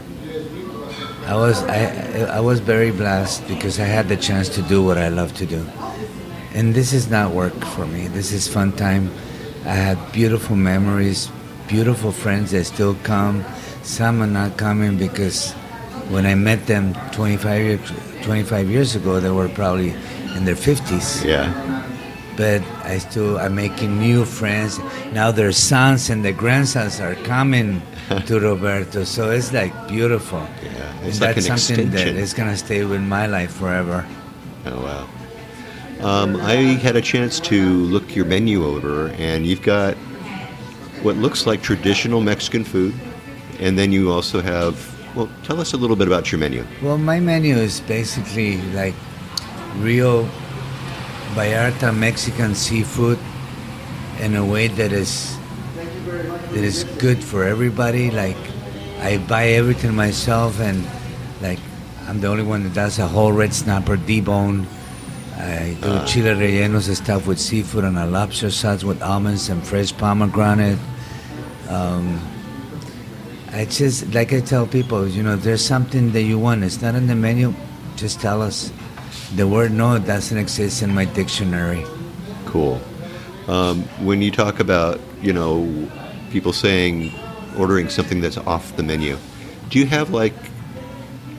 I was very blessed because I had the chance to do what I love to do. And this is not work for me. This is fun time. I had beautiful memories, beautiful friends that still come. Some are not coming because when I met them 25 years ago, they were probably in their 50s. Yeah. But I'm making new friends. Now their sons and their grandsons are coming to Roberto. So it's like beautiful. Yeah. And It's like that's an something extension. that is going to stay with my life forever. Oh, wow. I had a chance to look your menu over, and you've got what looks like traditional Mexican food, and then you also have, well, tell us a little bit about your menu. Well, my menu is basically like real Vallarta Mexican seafood in a way that is good for everybody. Like, I buy everything myself, and like I'm the only one that does a whole red snapper debone. I do chile rellenos stuff with seafood and a lobster sauce with almonds and fresh pomegranate. I just, like I tell people, if there's something that you want, it's not in the menu, just tell us. The word no doesn't exist in my dictionary. Cool. When you talk about, people saying ordering something that's off the menu, do you have like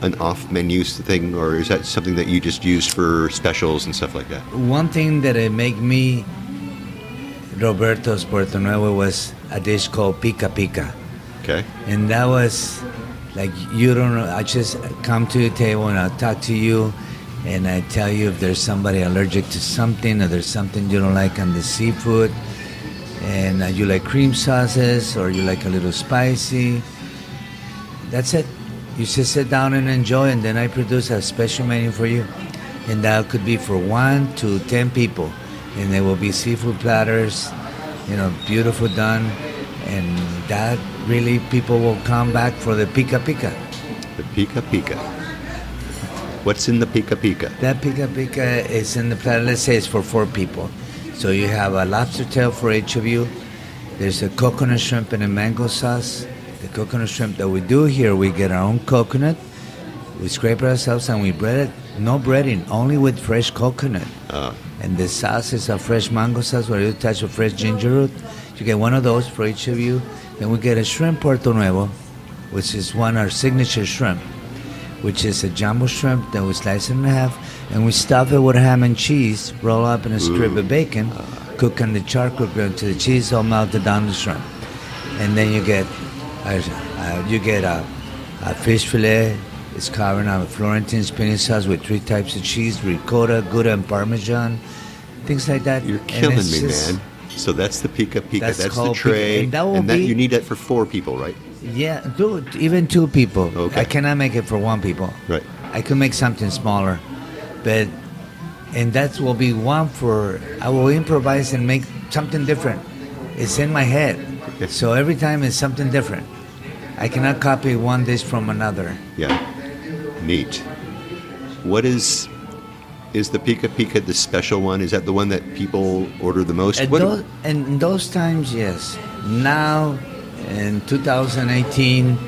an off menu thing, or is that something that you just use for specials and stuff like that? One thing that it make me Roberto's Puerto Nuevo was a dish called pica pica. Okay. And that was like, you don't know, I just come to the table and I'll talk to you and I tell you if there's somebody allergic to something or there's something you don't like on the seafood, and you like cream sauces or you like a little spicy. That's it. You just sit down and enjoy, and then I produce a special menu for you. And that could be for 1 to 10 people. And there will be seafood platters, beautiful done. And that really, people will come back for the pica pica. The pica pica. What's in the pica pica? That pica pica is in the platter, let's say it's for 4 people. So you have a lobster tail for each of you. There's a coconut shrimp and a mango sauce. The coconut shrimp that we do here, we get our own coconut, we scrape it ourselves and we bread it. No breading, only with fresh coconut. And the sauce is a fresh mango sauce where you touch a fresh ginger root. You get one of those for each of you. Then we get a shrimp Puerto Nuevo, which is our signature shrimp, which is a jumbo shrimp that we slice it in half, and we stuff it with ham and cheese, roll up in a strip of bacon, cook on the charcoal grill until the cheese all melted down the shrimp. And then you get a fish fillet. It's covered on a Florentine spinach sauce with 3 types of cheese: ricotta, Gouda, and Parmesan, things like that. You're killing me, man. So that's the pica pica. That's the tray, and that you need that for 4 people, right? Yeah, even 2 people. Okay. I cannot make it for 1 people. Right. I could make something smaller, and that will be one for. I will improvise and make something different. It's in my head, so every time it's something different. I cannot copy one dish from another. Yeah, neat. What is the pica pica the special one? Is that the one that people order the most? In those times, yes. Now, in 2018,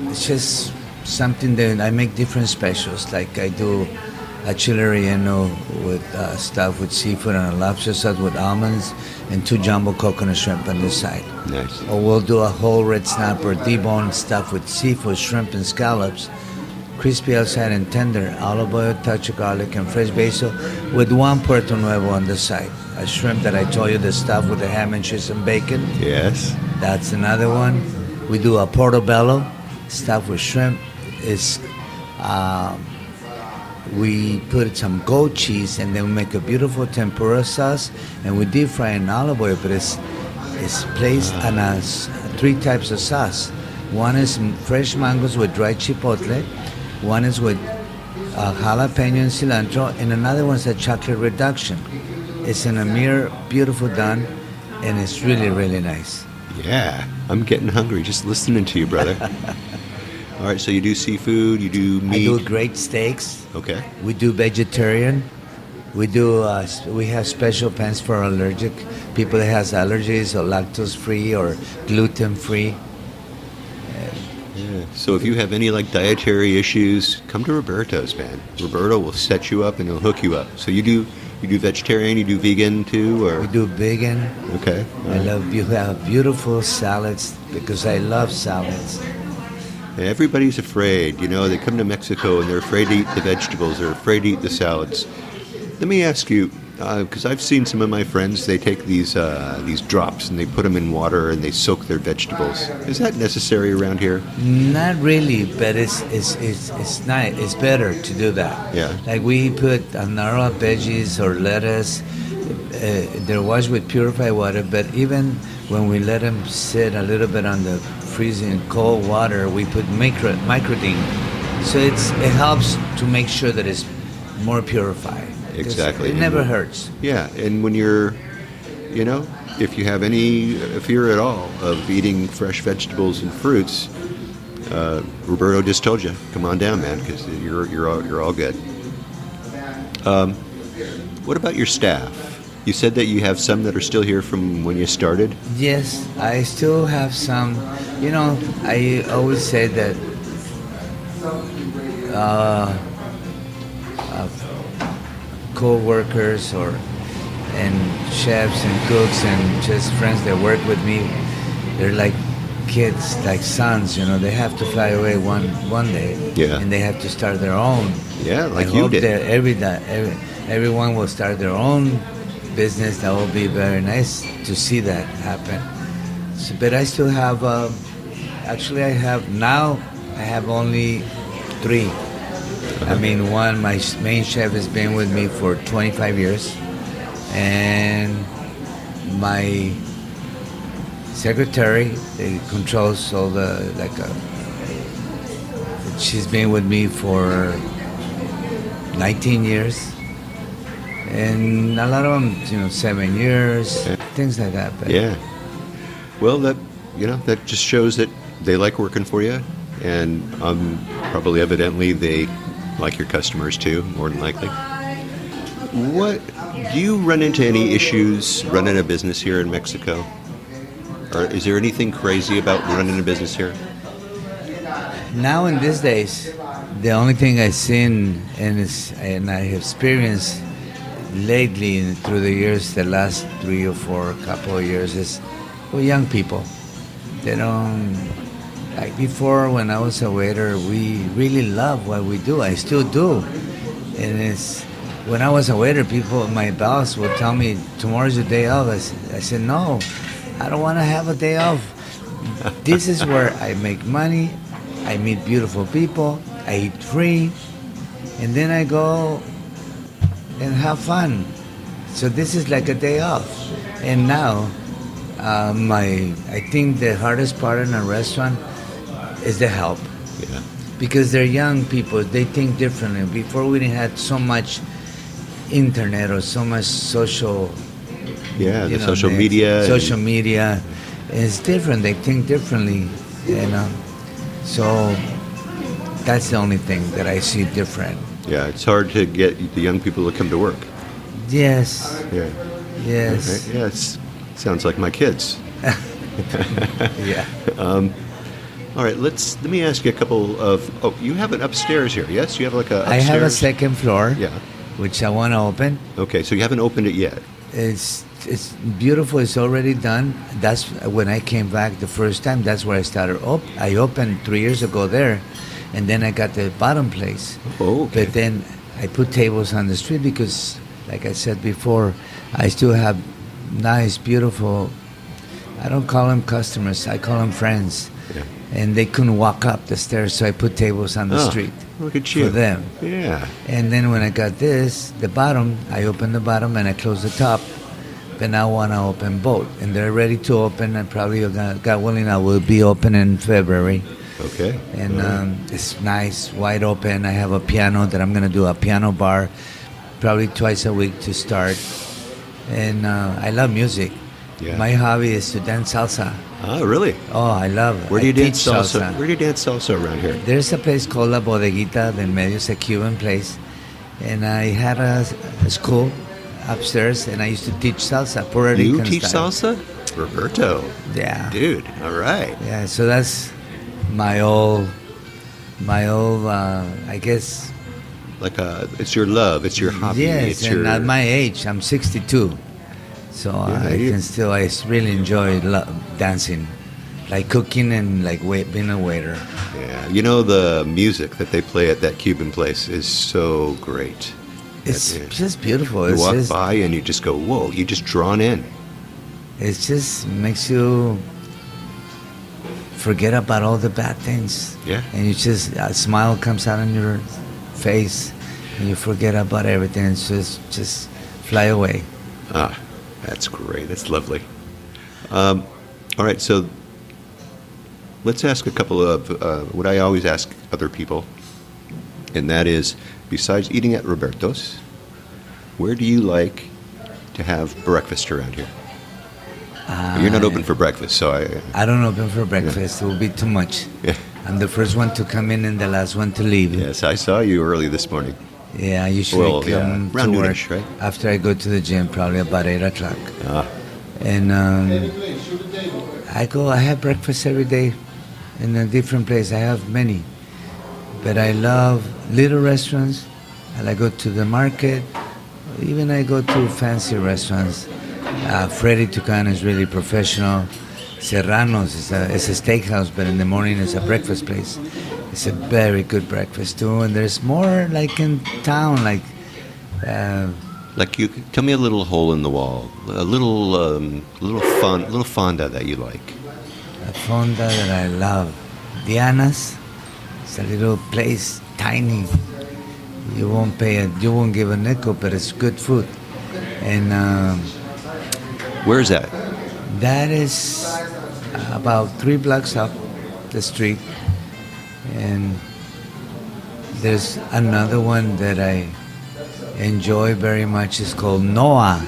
it's just something that I make different specials. Like I do a chile relleno with stuff with seafood and a lobster sauce with almonds and 2 jumbo coconut shrimp on the side. Nice. Or we'll do a whole red snapper deboned stuff with seafood, shrimp, and scallops, crispy outside and tender, olive oil, touch of garlic, and fresh basil with 1 Puerto Nuevo on the side. A shrimp that I told you, the stuff with the ham and cheese and bacon. Yes. That's another one. We do a portobello, stuff with shrimp. We put some goat cheese and then we make a beautiful tempura sauce and we deep fry in olive oil, but it's placed on 3 types of sauce. One is fresh mangoes with dried chipotle, one is with jalapeno and cilantro, and another one is a chocolate reduction. It's in a mirror, beautiful done, and it's really, really nice. Yeah, I'm getting hungry just listening to you, brother. All right, so you do seafood, you do meat. I do great steaks. Okay. We do vegetarian. We have special pans for allergic people that has allergies or lactose free or gluten free. Yeah. So if you have any dietary issues, come to Roberto's, man. Roberto will set you up and he'll hook you up. So you do vegetarian, you do vegan too, or we do vegan. Okay. I love you have beautiful salads because I love salads. Everybody's afraid, they come to Mexico and they're afraid to eat the vegetables, they're afraid to eat the salads. Let me ask you, because I've seen some of my friends, they take these drops and they put them in water and they soak their vegetables. Is that necessary around here? Not really, but it's nice. It's better to do that. Yeah. Like we put on our veggies or lettuce, they're washed with purified water, but even when we let them sit a little bit on the freezing cold water, we put microdine. So it helps to make sure that it's more purified. Exactly. It never hurts. Yeah, and when you're, if you have any fear at all of eating fresh vegetables and fruits, Roberto just told you, come on down, man, because you're all good. What about your staff? You said that you have some that are still here from when you started? Yes, I still have some. I always say that co-workers and chefs and cooks and just friends that work with me. They're like kids, like sons, they have to fly away one day, and they have to start their own. Yeah, like I you hope did. that everyone will start their own business. That will be very nice to see that happen. So, but I still have, actually I have only 3. I mean, one, my main chef has been with me for 25 years, and my secretary that controls all she's been with me for 19 years, and a lot of them, 7 years, things like that. But Yeah. Well, that just shows that they like working for you, and probably evidently they like your customers too, more than likely. What do you run into any issues running a business here in Mexico? Or is there anything crazy about running a business here? Now in these days, the only thing I've seen and I have experienced lately through the years, the last 3 or 4 couple of years, is young people. They don't, like before when I was a waiter, we really love what we do. I still do. And when I was a waiter, my boss would tell me, tomorrow's your day off. I said, no, I don't want to have a day off. This is where I make money, I meet beautiful people, I eat free, and then I go and have fun. So this is like a day off. And now, I think the hardest part in a restaurant is the help. Yeah. Because they're young people, they think differently. Before we didn't have so much internet or so much social. Yeah, the social media. Social media is different. They think differently, So that's the only thing that I see different. Yeah, it's hard to get the young people to come to work. Yes. Yeah. Yes. Okay. Yeah, sounds like my kids. Yeah. All right, let me ask you a couple of. Oh, you have it upstairs here, yes? You have like a upstairs? I have a second floor. Yeah. Which I want to open. Okay, so you haven't opened it yet. It's beautiful. It's already done. That's when I came back the first time. That's where I started. I opened 3 years ago there, and then I got the bottom place. Oh, okay. But then I put tables on the street because, like I said before, I still have nice, beautiful. I don't call them customers. I call them friends. Yeah. And they couldn't walk up the stairs, so I put tables on the street. Look at you. For them. Yeah. And then when I got the bottom, I opened the bottom and I closed the top. But now I want to open both. And they're ready to open, and probably, God willing, I will be open in February. Okay. And it's nice, wide open. I have a piano that I'm going to do a piano bar probably twice a week to start. And I love music. Yeah. My hobby is to dance salsa. Oh, really? Oh, I love it. Where do you I dance teach salsa? Where do you dance salsa around here? There's a place called La Bodeguita del Medio. It's a Cuban place. And I had a school upstairs, and I used to tech salsa. Puerto You Rican teach style. salsa? Roberto. Yeah. Dude, all right. Yeah, so that's my old, I guess. Like it's your love, it's your hobby. Yes, it's and at my age, I'm 62. So I really enjoy dancing. Like cooking and like being a waiter. Yeah, the music that they play at that Cuban place is so great. It's just beautiful. You walk by and you just go, whoa, you're just drawn in. It just makes you forget about all the bad things. Yeah. And a smile comes out on your face, and you forget about everything. It's just fly away. Ah, that's great. That's lovely. All right, so let's ask a couple of what I always ask other people, and that is, besides eating at Roberto's, where do you like to have breakfast around here? You're not open for breakfast, so I don't open for breakfast. It will be too much. Yeah. I'm the first one to come in and the last one to leave. Yes, I saw you early this morning. Yeah, I usually come around to work noonish, right? after I go to the gym, probably about 8 o'clock. Ah. And I have breakfast every day in a different place. I have many. But I love little restaurants And I go to the market. Even I go to fancy restaurants. Fredy Tucan is really professional. Serrano's is a steakhouse, but in the morning it's a breakfast place. It's a very good breakfast too. And there's more like in town, like You tell me a little hole in the wall, a little fonda that you like. a fonda that I love. Diana's. It's a little place, tiny. You won't give a nickel, but it's good food. And Where's that? that is about 3 blocks up the street. And there's another one that I enjoy very much. It's called Noah.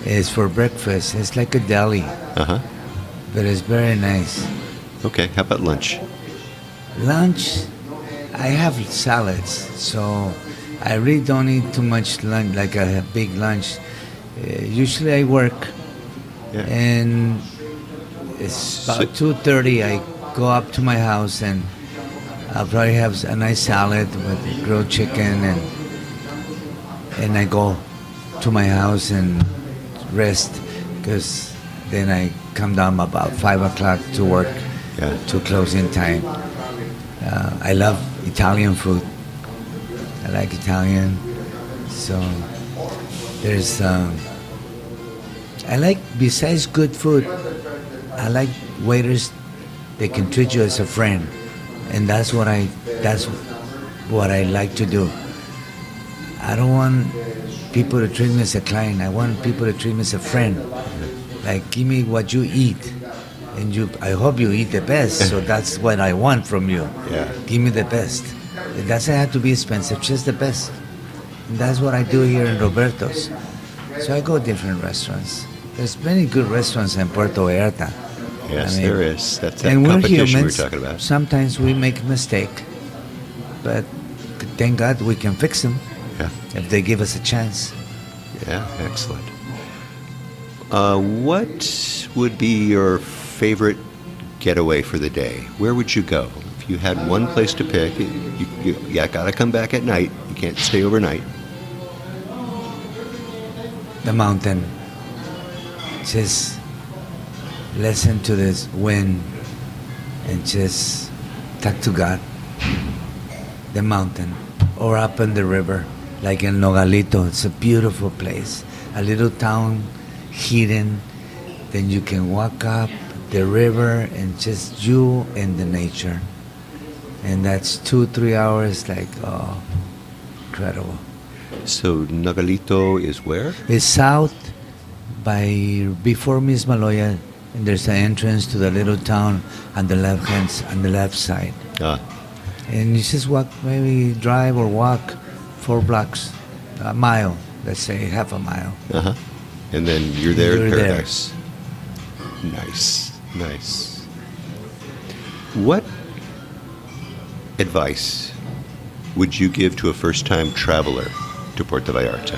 It's for breakfast. It's like a deli, Uh-huh. but it's very nice. Okay, how about lunch? Lunch, I have salads, so I really don't eat too much lunch, like a big lunch. Usually I work, Yeah. and it's about 2:30. I go up to my house, and I'll probably have a nice salad with grilled chicken, and I go to my house and rest, because then I come down about 5 o'clock to work, Yeah. to closing time. I love Italian food. I like Italian, so there's. I like, besides good food, I like waiters. They can treat you as a friend, and that's what I like to do. I don't want people to treat me as a client. I want people to treat me as a friend. Like, give me what you eat, and I hope you eat the best. So that's what I want from you. Yeah. Give me the best. It doesn't have to be expensive, just the best. And that's what I do here in Roberto's. So I go different restaurants. There's many good restaurants in Puerto Vallarta. Yes, there is. That's that and we're competition humans. we were talking about. Sometimes we make a mistake, but thank God we can fix them Yeah. if they give us a chance. Yeah, excellent. What would be your favorite getaway for the day? Where would you go? If you had one place to pick, you got to come back at night. You can't stay overnight. The mountain. Just listen to this wind and just talk to God. The mountain. Or up in the river, like in Nogalito. It's a beautiful place. A little town, hidden. Then you can walk up the river and just you and the nature. And that's 2-3 hours, like, oh, incredible. So Nagalito is where? It's south before Miss Maloya, and there's an entrance to the little town on the left side. Ah, And you just walk, maybe drive or walk 4 blocks, a mile, let's say half a mile. uh-huh. And then you're there in You're there. paradise. Nice, nice. What advice would you give to a first-time traveler to Puerto Vallarta?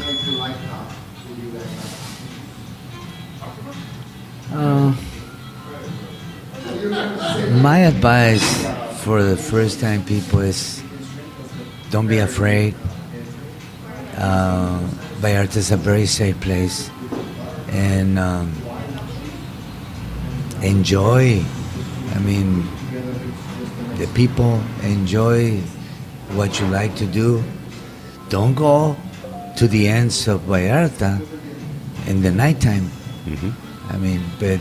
My advice for the first time people is don't be afraid. Vallarta is a very safe place, and enjoy. I mean, the people enjoy what you like to do. Don't go to the ends of Vallarta in the nighttime. Mm-hmm. I mean, but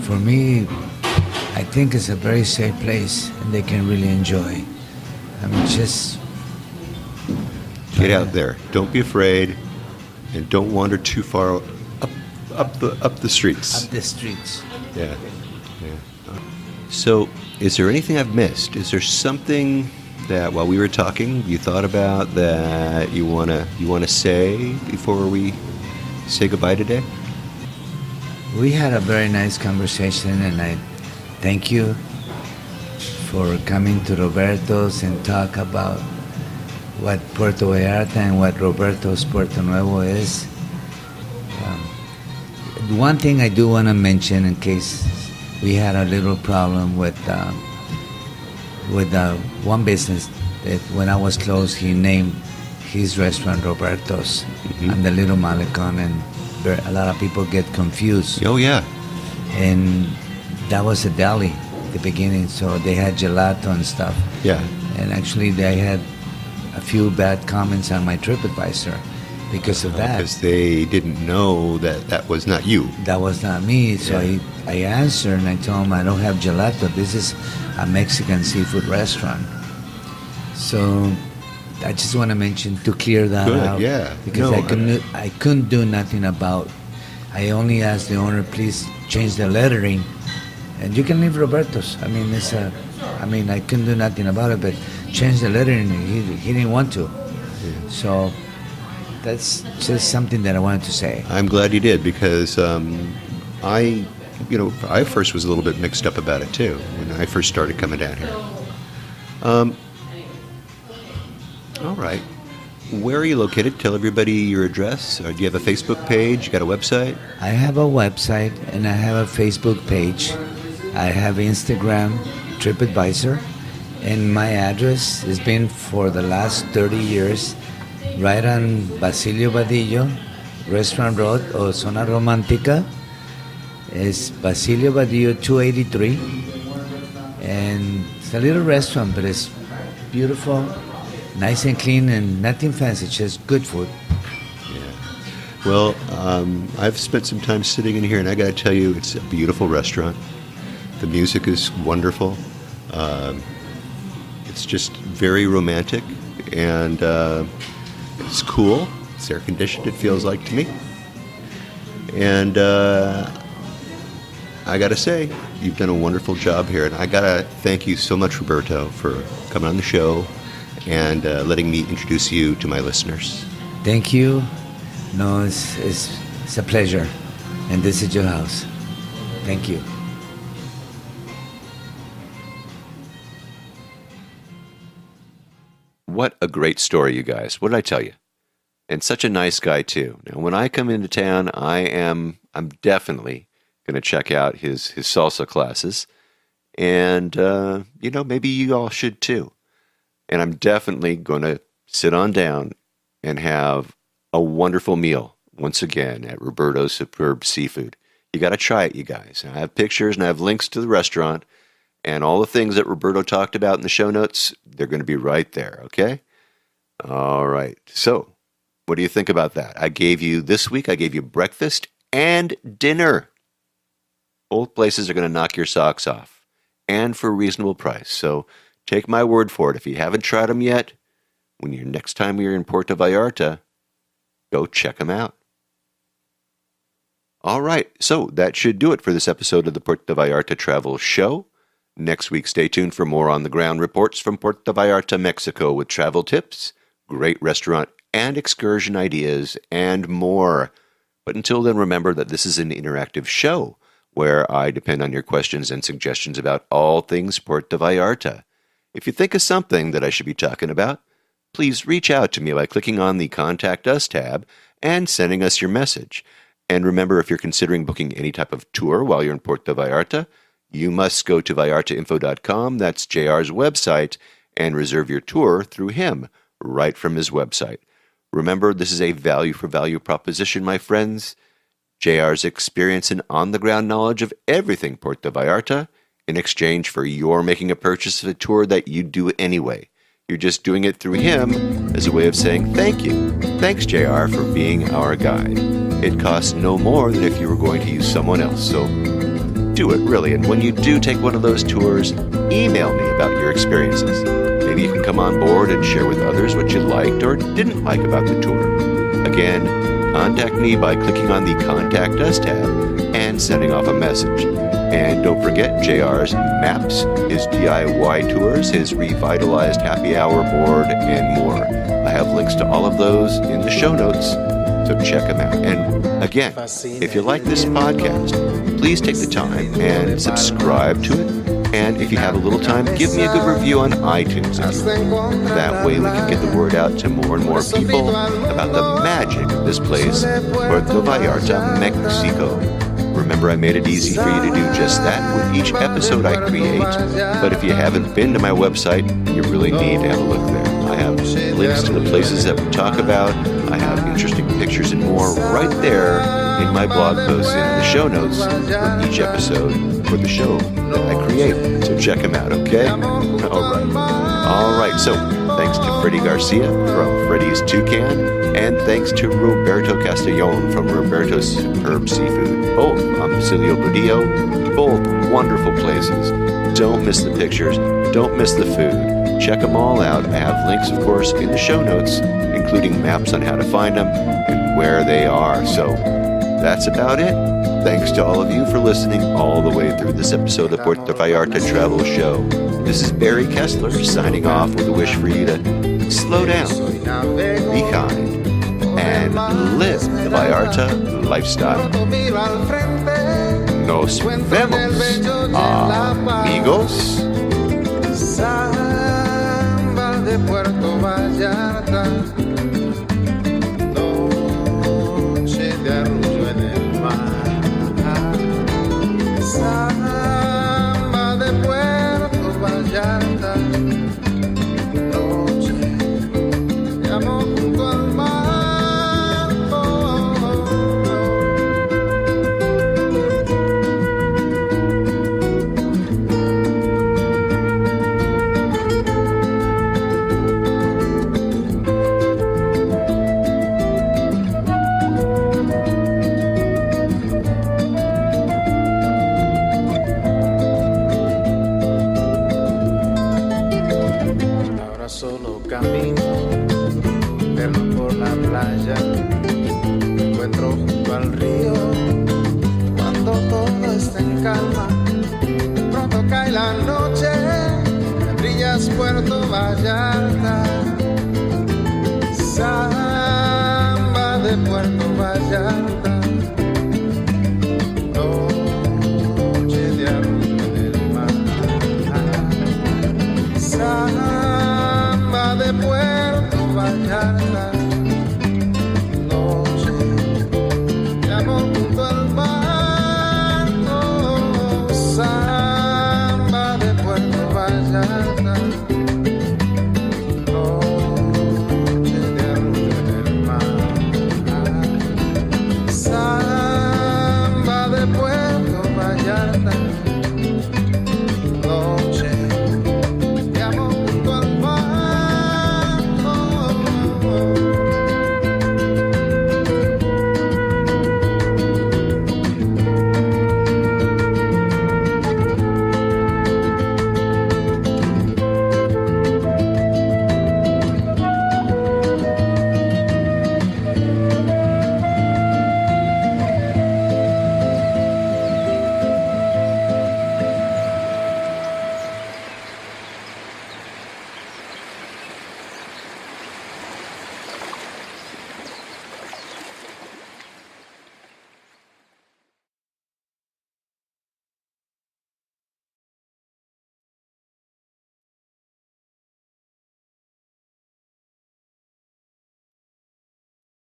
for me, I think it's a very safe place, and they can really enjoy. I mean, just Get out there. Don't be afraid, and don't wander too far up the streets. up the streets. Yeah, yeah. So, is there anything I've missed? Is there something that while we were talking you thought about that you wanna say before we say goodbye today? We had a very nice conversation, and I thank you for coming to Roberto's and talk about what Puerto Vallarta and what Roberto's Puerto Nuevo is. One thing I do want to mention, in case we had a little problem with one business that when I was closed, he named his restaurant Roberto's. I'm the little Malecon, and a lot of people get confused. Oh, yeah. And that was a deli at the beginning, so they had gelato and stuff. Yeah. And actually, they had a few bad comments on my TripAdvisor because of that. Because they didn't know that was not you. That was not me. So Yeah. I answered and I told him I don't have gelato. This is a Mexican seafood restaurant. So I just want to mention to clear that Good, out. yeah. Because No, I couldn't do nothing about. I only asked the owner, please change the lettering, and you can leave Roberto's. I mean, I couldn't do nothing about it, but change the lettering. He didn't want to. So that's just something that I wanted to say. I'm glad you did, because I first was a little bit mixed up about it too when I first started coming down here. All right. Where are you located? Tell everybody your address. Or do you have a Facebook page? You got a website? I have a website and I have a Facebook page. I have Instagram, TripAdvisor, and my address has been for the last 30 years right on Basilio Badillo, Restaurant Road or Zona Romantica. It's Basilio Badillo 283, and it's a little restaurant, but it's beautiful, nice and clean, and nothing fancy, just good food. Well, I've spent some time sitting in here, and I got to tell you, it's a beautiful restaurant. The music is wonderful. It's just very romantic, and it's cool. It's air conditioned, it feels like to me. And I got to say, you've done a wonderful job here, and I got to thank you so much, Roberto, for coming on the show and letting me introduce you to my listeners. Thank you. No, it's a pleasure, and this is your house. Thank you. What a great story, you guys. What did I tell you? And such a nice guy, too. Now, when I come into town, I'm definitely going to check out his salsa classes. And, maybe you all should, too. And I'm definitely going to sit on down and have a wonderful meal, once again, at Roberto's Superb Seafood. You got to try it, you guys. I have pictures and I have links to the restaurant. And all the things that Roberto talked about in the show notes, they're going to be right there, okay? All right. So, what do you think about that? This week, I gave you breakfast and dinner. Both places are going to knock your socks off, and for a reasonable price. So, take my word for it. If you haven't tried them yet, next time you're in Puerto Vallarta, go check them out. All right. So, that should do it for this episode of the Puerto Vallarta Travel Show. Next week, stay tuned for more on-the-ground reports from Puerto Vallarta, Mexico, with travel tips, great restaurant and excursion ideas, and more. But until then, remember that this is an interactive show where I depend on your questions and suggestions about all things Puerto Vallarta. If you think of something that I should be talking about, please reach out to me by clicking on the Contact Us tab and sending us your message. And remember, if you're considering booking any type of tour while you're in Puerto Vallarta, you must go to vallartainfo.com, that's JR's website, and reserve your tour through him, right from his website. Remember, this is a value-for-value proposition, my friends. JR's experience and on-the-ground knowledge of everything Puerto Vallarta in exchange for your making a purchase of a tour that you do anyway. You're just doing it through him as a way of saying thank you. Thanks, JR, for being our guide. It costs no more than if you were going to use someone else, so do it, really. And when you do take one of those tours, email me about your experiences. Maybe you can come on board and share with others what you liked or didn't like about the tour. Again, contact me by clicking on the Contact Us tab and sending off a message. And don't forget JR's maps, his DIY tours, his revitalized happy hour board, and more. I have links to all of those in the show notes, so check them out. And again, if you like this podcast, please take the time and subscribe to it. And if you have a little time, give me a good review on iTunes. That way we can get the word out to more and more people about the magic of this place, Puerto Vallarta, Mexico. Remember, I made it easy for you to do just that with each episode I create. But if you haven't been to my website, you really need to have a look there. I have links to the places that we talk about. I have interesting pictures and more right there in my blog posts in the show notes for each episode for the show that I create. So check them out, okay? All right. So thanks to Fredy Garcia from Freddy's Toucan, and thanks to Roberto Castellon from Roberto's Superb Seafood. Both on Basilio Badillo, both wonderful places. Don't miss the pictures. Don't miss the food. Check them all out. I have links, of course, in the show notes, including maps on how to find them and where they are. So that's about it. Thanks to all of you for listening all the way through this episode of Puerto Vallarta Travel Show. This is Barry Kessler signing off with a wish for you to slow down, be kind, and live the Vallarta lifestyle. Nos vemos, amigos. Samba de Puerto Vallarta, noche de arrullo en el mar. Samba de Puerto Vallarta, noche de amor junto al mar. Solo camino, perno por la playa, me encuentro junto al río, cuando todo está en calma, pronto cae la noche, brillas Puerto Vallarta.